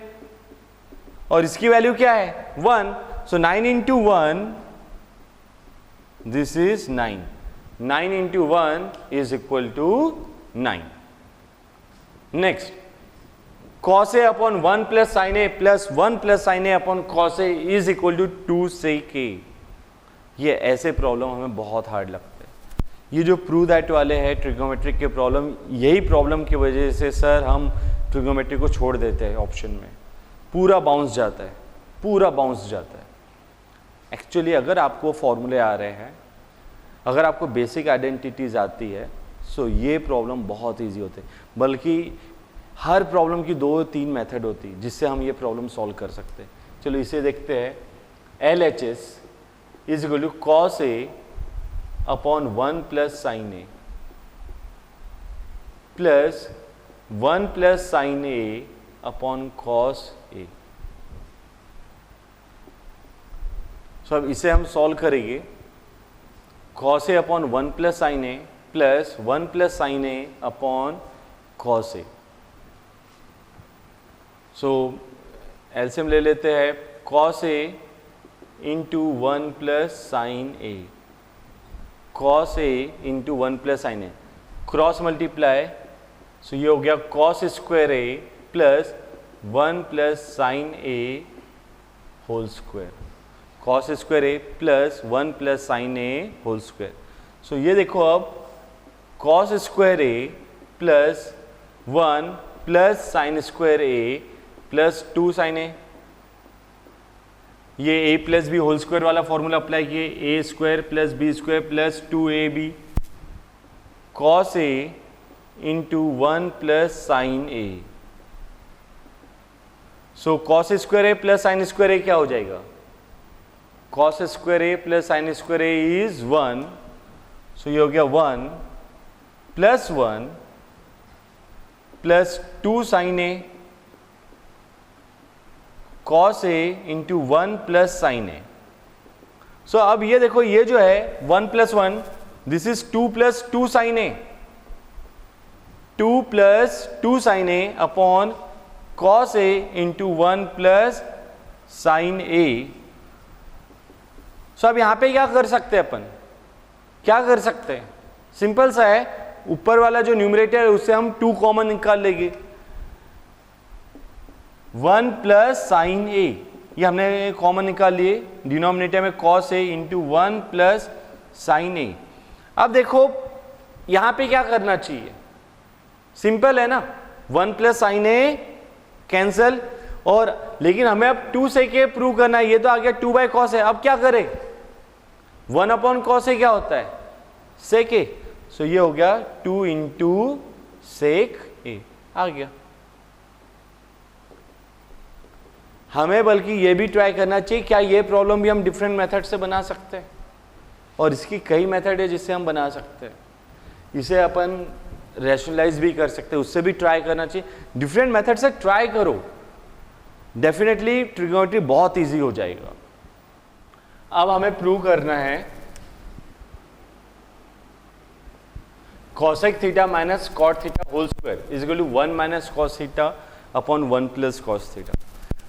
और इसकी वैल्यू क्या है? 1। So 9 into 1, this is 9। 9 into 1 is equal to 9। Next cos a upon 1 plus sine A plus 1 plus sine A upon cos a is equal to 2 sec a। ये ऐसे problem हमें बहुत hard लगते हैं। ये जो प्रूव दैट वाले हैं ट्रिग्नोमेट्रिक के प्रॉब्लम, यही प्रॉब्लम की वजह से सर हम ट्रिग्नोमेट्रिक को छोड़ देते हैं ऑप्शन में। पूरा बाउंस जाता है, पूरा बाउंस जाता है। एक्चुअली अगर आपको फॉर्मूले आ रहे हैं, अगर आपको बेसिक आइडेंटिटीज आती है, सो ये प्रॉब्लम बहुत ईजी होते हैं। बल्कि हर प्रॉब्लम की 2-3 मेथड होती है जिससे हम ये प्रॉब्लम सॉल्व कर सकते हैं। चलो इसे देखते हैं। LHS is equal to cos a upon 1 plus sine A plus 1 plus sine A upon cos A. So अब इसे हम सॉल्व करेंगे। Cos a upon 1 plus sine A plus 1 plus sine A upon cos A. So LCM ले लेते हैं। Cos a into 1 plus sine a, cos a into 1 plus sine a, cross multiply. So ये हो गया cos square A plus 1 plus sine a whole square, cos square A plus 1 plus sine a whole square. So ये देखो अब cos square A plus 1 plus sine square A plus 2 sine a, ये a plus b whole square वाला formula apply किए, a square plus b square plus 2ab cos a into 1 plus sine a. So cos square A plus sine square a क्या हो जाएगा? Cos square A plus sine square a is 1, so ये हो गया 1 plus 1 plus 2 sine a cos a into 1 plus sine a. So अब ये देखो, ये जो है 1 plus 1, this is 2 plus 2 sine a, 2 plus 2 sine A upon cos a into 1 plus sine a. So अब यहां पे क्या कर सकते हैं अपन, क्या कर सकते हैं? सिंपल सा है, ऊपर वाला जो न्यूमरेटर है उससे हम 2 कॉमन निकाल लेंगे, 1 प्लस साइन ए, ये हमने कॉमन निकाल लिए, डिनोमिनेटर में cos a into 1 plus sine ए। अब देखो यहां पे क्या करना चाहिए, सिंपल है ना, 1 प्लस साइन ए कैंसल, और लेकिन हमें अब 2 सेक ए प्रूव करना है, ये तो आ गया 2 बाई कॉस है। अब क्या करें, 1 अपॉन कॉस ए क्या होता है? सेक ए। सो ये हो गया 2 इंटू सेक ए, आ गया। हमें बल्कि ये भी ट्राई करना चाहिए, क्या ये प्रॉब्लम भी हम डिफरेंट मेथड से बना सकते हैं, और इसकी कई मेथड है जिससे हम बना सकते हैं। इसे अपन रैशनलाइज भी कर सकते हैं, उससे भी ट्राई करना चाहिए। डिफरेंट मेथड से ट्राई करो, डेफिनेटली ट्रिग्नोमेट्री बहुत इजी हो जाएगा। अब हमें प्रूव करना है cosec theta minus cot theta whole square is equal to 1 minus cos theta upon 1 plus cos theta.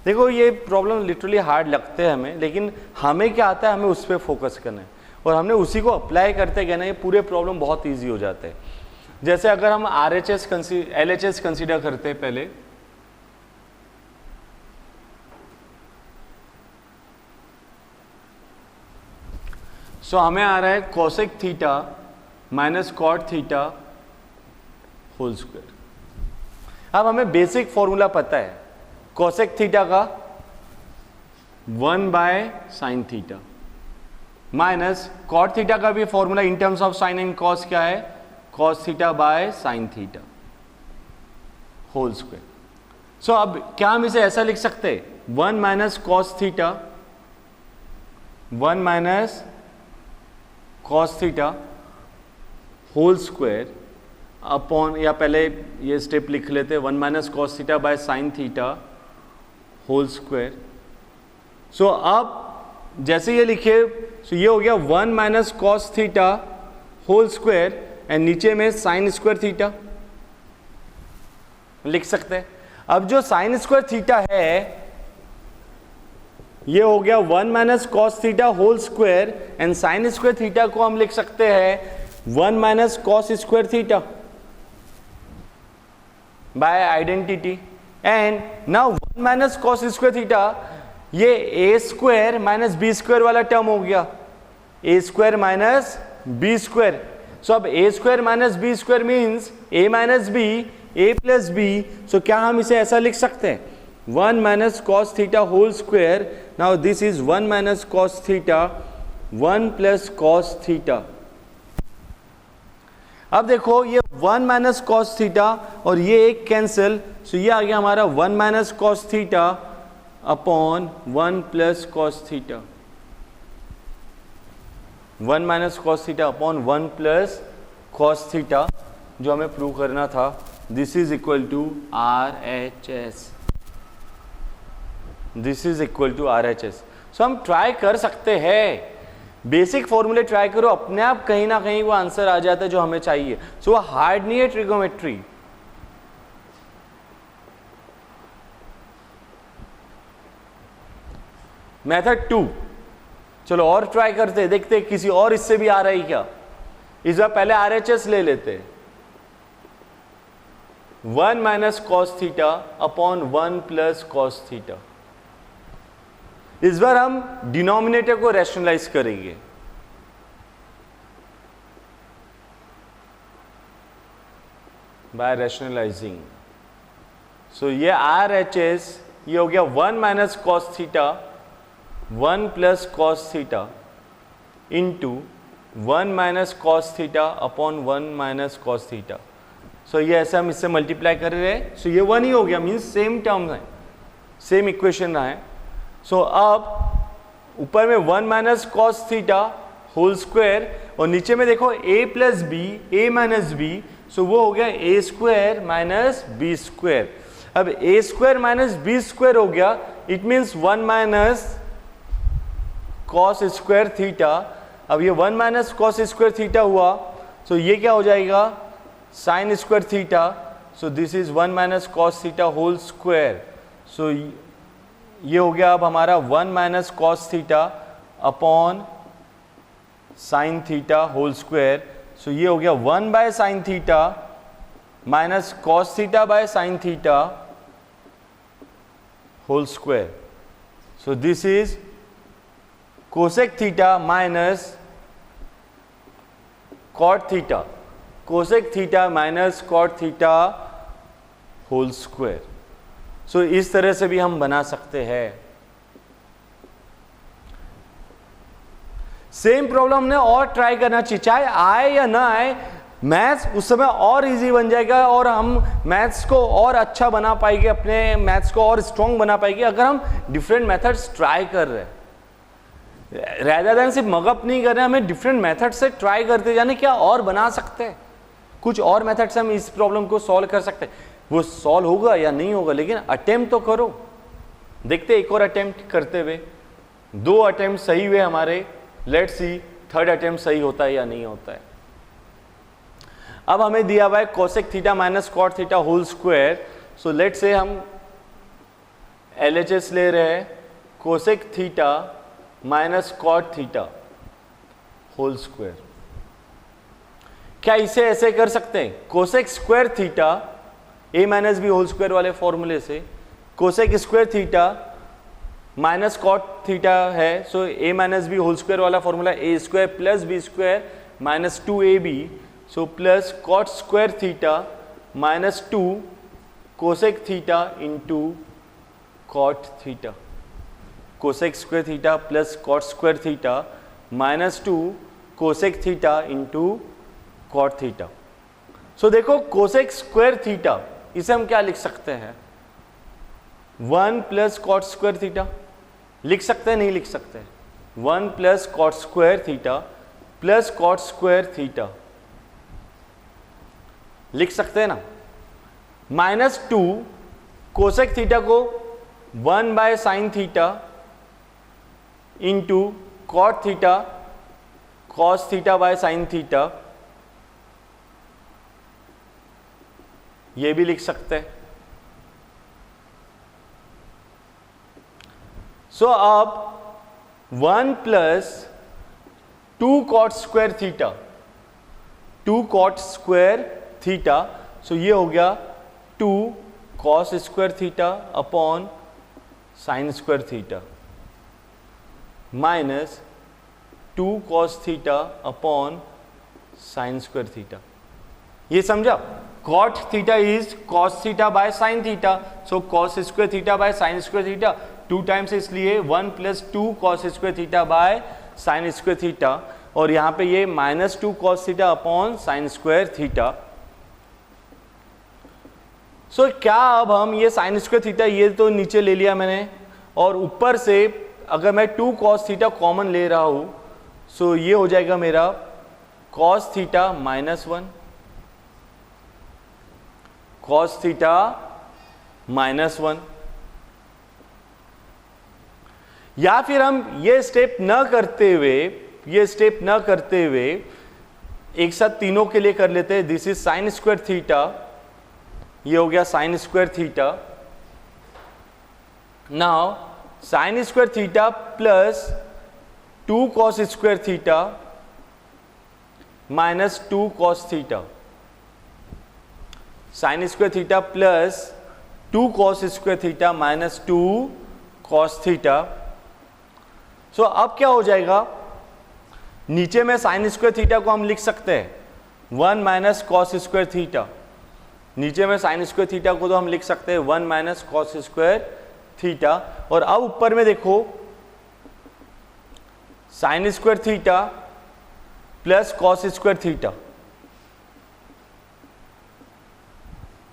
देखो ये प्रॉब्लम लिटरली हार्ड लगते हैं हमें, लेकिन हमें क्या आता है, हमें उस पर फोकस करना है और हमने उसी को अप्लाई करते गए ना, ये पूरे प्रॉब्लम बहुत इजी हो जाते हैं। जैसे अगर हम RHS LHS कंसीडर करते हैं पहले, सो हमें आ रहा है cosec theta minus cot theta whole square. अब हमें बेसिक फॉर्मूला पता है cosec थीटा का 1 by sine theta, minus cot theta का भी formula in terms of sine and cos क्या है, cos theta by sine theta whole square. So अब क्या हम इसे ऐसा लिख सकते हैं, 1 minus cos theta, 1 minus cos theta whole square upon, या पहले ये स्टेप लिख लेते हैं, 1 minus cos theta by sine theta whole square. So अब जैसे ये लिखे, सो ये हो गया 1 minus cos theta whole square and नीचे में साइन स्क्वायर थीटा लिख सकते हैं। अब जो साइन स्क्वायर थीटा है ये हो गया 1 minus cos theta whole square and sine square theta को हम लिख सकते हैं 1 minus cos square theta by identity. And now 1 minus cos square theta, ये a square minus b square वाला टर्म हो गया, a square minus b square. So अब a square minus b square means a minus b, a plus b. So क्या हम इसे ऐसा लिख सकते हैं, 1 minus cos theta whole square, now this is 1 minus cos theta 1 plus cos theta. अब देखो ये 1 माइनस कॉस थीटा और ये एक कैंसिल, सो ये आ गया हमारा 1 minus cos theta upon 1 plus cos theta, 1 minus cos theta upon 1 plus cos theta, जो हमें प्रूव करना था। This is equal to RHS, this is equal to RHS। So हम ट्राई कर सकते हैं, बेसिक फॉर्मूले ट्राई करो, अपने आप कहीं ना कहीं वो आंसर आ जाता है जो हमें चाहिए। सो वो हार्ड नहीं है ट्रिगोमेट्री। मेथड 2, चलो और ट्राई करते हैं, देखते हैं किसी और इससे भी आ रहा है क्या। इस बार पहले RHS ले लेते हैं। 1 minus cos theta upon 1 plus cos theta. इस बार हम डिनोमिनेटर को रैशनलाइज करेंगे। बाय रैशनलाइजिंग, सो ये आर एच एस, ये हो गया 1 minus cos theta 1 plus cos theta into 1 minus cos theta upon 1 minus cos theta. So ये ऐसे हम इससे मल्टीप्लाई कर रहे हैं, सो ये 1 ही हो गया, मीन्स सेम टर्म है, सेम इक्वेशन रहा है। सो अब ऊपर में 1 minus cos theta whole square और नीचे में देखो a plus b, a minus b, so वो हो गया a square minus b square. अब a square minus b square हो गया, it means 1 minus cos square theta. अब ये 1 माइनस कॉस स्क्वायर थीटा हुआ, सो ये क्या हो जाएगा sine square theta. So this is 1 minus cos theta whole square. So ये हो गया अब हमारा 1 minus cos theta upon sine theta whole square. So ये हो गया 1 by sine theta minus cos theta by sine theta whole square. So this is cosec theta minus cot theta, cosec theta minus cot theta whole square. So इस तरह से भी हम बना सकते हैं। सेम प्रॉब्लम हमने और ट्राई करना चाहिए, चाहे आए या ना आए, मैथ्स उस समय और इजी बन जाएगा और हम मैथ्स को और अच्छा बना पाएंगे, अपने मैथ्स को और स्ट्रॉन्ग बना पाएंगे अगर हम डिफरेंट मेथड्स ट्राई कर रहे हैं। रैदर देन सिर्फ मगअप नहीं कर रहे हैं, हमें डिफरेंट मेथड से ट्राई करते जाने क्या और बना सकते हैं, कुछ और मेथड से हम इस प्रॉब्लम को सॉल्व कर सकते हैं। वो सॉल्व होगा या नहीं होगा, लेकिन अटेम्प्ट तो करो। देखते एक और अटेम्प्ट करते हुए, 2 अटेम्प्ट सही हुए हमारे, लेट्स सी थर्ड अटेम्प्ट सही होता है या नहीं होता है। अब हमें दिया हुआ है cosec theta minus cot theta whole square. So let's say हम LHS ले रहे हैं, cosec theta minus cot theta whole square. क्या इसे ऐसे कर सकते हैं, cosec square theta a minus b whole square वाले फॉर्मूले से, cosec square theta minus cot theta है, so a minus b whole square वाला formula a square plus b square minus 2ab, so plus cot square theta minus 2 cosec theta into cot theta, cosec square theta plus cot square theta minus 2 cosec theta into cot theta. So देखो cosec square theta, इसे हम क्या लिख सकते हैं, 1 plus cot square theta लिख सकते हैं, नहीं लिख सकते, 1 plus cot square theta plus cot square theta लिख सकते हैं ना, माइनस 2 कोसेक थीटा को 1 by sine theta into cot theta cos theta by sine theta, ये भी लिख सकते हैं। सो अब 1 plus 2 cot square theta, 2 cot square theta, so ये हो गया 2 cos square theta upon sine square theta minus 2 cos theta upon sine square theta. ये समझा, cot theta is cos theta by sine theta, so cos square theta by sine square theta 2 times, इसलिए 1 plus 2 cos square theta by sine square theta, और यहाँ पे ये minus 2 cos theta upon sine square theta. So क्या अब हम ये sign square theta ये तो नीचे ले लिया मैंने, और ऊपर से अगर मैं 2 कॉस थीटा कॉमन ले रहा हूं, सो ये हो जाएगा मेरा cos theta minus 1, cos theta minus 1, या फिर हम ये स्टेप न करते हुए एक साथ तीनों के लिए कर लेते हैं। This is sine square theta, ये हो गया sine square theta. Now sine square theta plus 2 cos square theta minus 2 cos theta, sine square theta plus 2 cos square theta minus 2 cos theta. So अब क्या हो जाएगा, नीचे में साइन स्क्वायर थीटा को हम लिख सकते हैं 1 माइनस कॉस स्क्वायर थीटा। नीचे में साइन स्क्वायर थीटा को तो हम लिख सकते हैं 1 माइनस कॉस स्क्वायर थीटा। और अब ऊपर में देखो sign square theta plus cos square theta,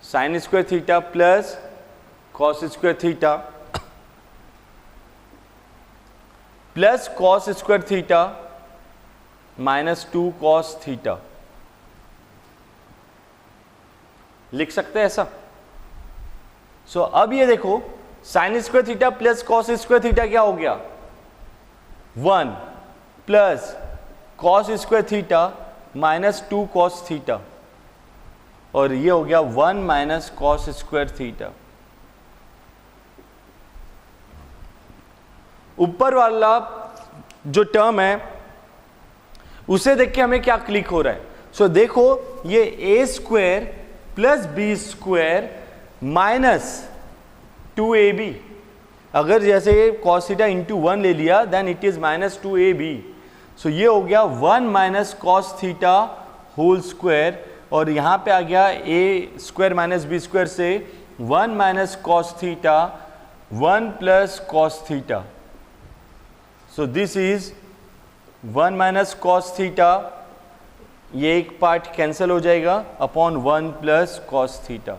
sine square theta plus cos square theta plus cos square theta minus 2 cos theta, लिख सकते हैं ऐसा। सो अब ये देखो sign square theta plus cos square theta क्या हो गया, 1 plus cos square theta minus 2 cos theta, और ये हो गया 1 माइनस कॉस स्क्वायर थीटा। ऊपर वाला जो टर्म है उसे देख के हमें क्या क्लिक हो रहा है। सो देखो ये a square plus b square minus 2ab, अगर जैसे cos थीटा इंटू 1 ले लिया then it is minus 2ab। So ये हो गया 1 minus cos theta whole square, और यहां पे आ गया a square minus b square से 1 minus cos theta 1 plus cos theta. So this is 1 minus cos theta, ये एक पार्ट कैंसिल हो जाएगा अपॉन 1 प्लस कॉस थीटा,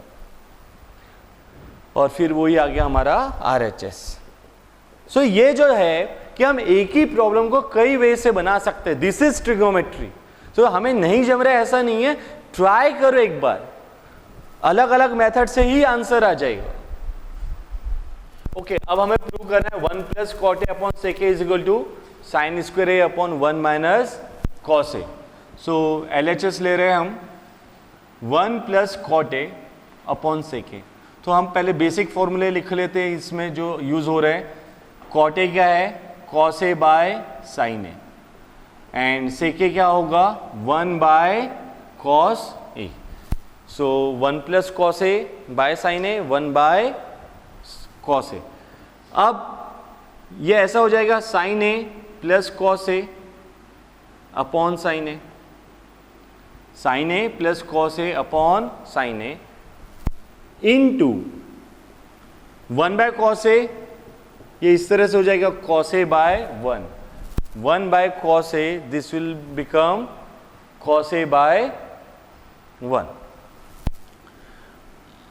और फिर वही आ गया हमारा RHS। सो ये जो है कि हम एक ही प्रॉब्लम को कई वे से बना सकते हैं, दिस इज ट्रिगोमेट्री। सो हमें नहीं जम रहा है ऐसा नहीं है, ट्राई करो एक बार, अलग अलग मेथड से ही आंसर आ जाएगा। ओके, अब हमें प्रूव करना है 1 plus cot a upon sec is equal to sine square A upon 1 minus cos A. So LHS ले रहे हैं हम 1 plus cot a upon sec a. तो हम पहले बेसिक फॉर्मूले लिख लेते हैं इसमें जो यूज हो रहे हैं। कॉट ए क्या है, cos A by sine A, and sec a क्या होगा 1 by cos A. So 1 plus cos A by sine a 1 by cos a. अब ये ऐसा हो जाएगा sine A plus cos a upon sine a, sine A plus cos a upon sine a into 1 by cos a, ये इस तरह से हो जाएगा cos A by 1 by cos a, this will become cos A by 1।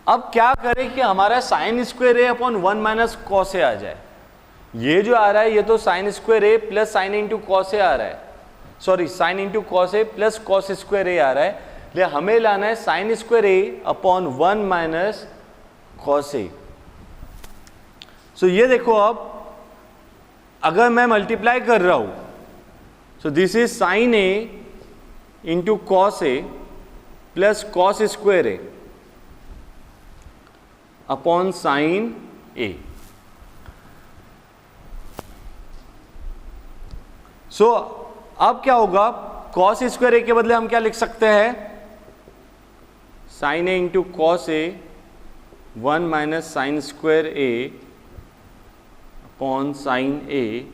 अब क्या करें कि हमारा sine square A upon 1 minus cos A आ जाए। ये जो आ रहा है ये तो sine square A plus sine into cos A आ रहा है, sorry sine into cos A plus cos square A आ रहा है, इसलिए हमें लाना है साइन स्क्वायर ए अपॉन 1 माइनस कॉस ए। सो ये देखो, अब अगर मैं मल्टीप्लाई कर रहा हूं, so this is sine a into cos A plus cos square A upon sine a. So अब क्या होगा, कॉस स्क्वायर ए के बदले हम क्या लिख सकते हैं, sign a into cos A 1 minus sign square A upon sine ए।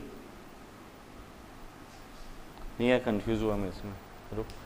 नहीं यार, कंफ्यूज हुआ मैं इसमें, रुक।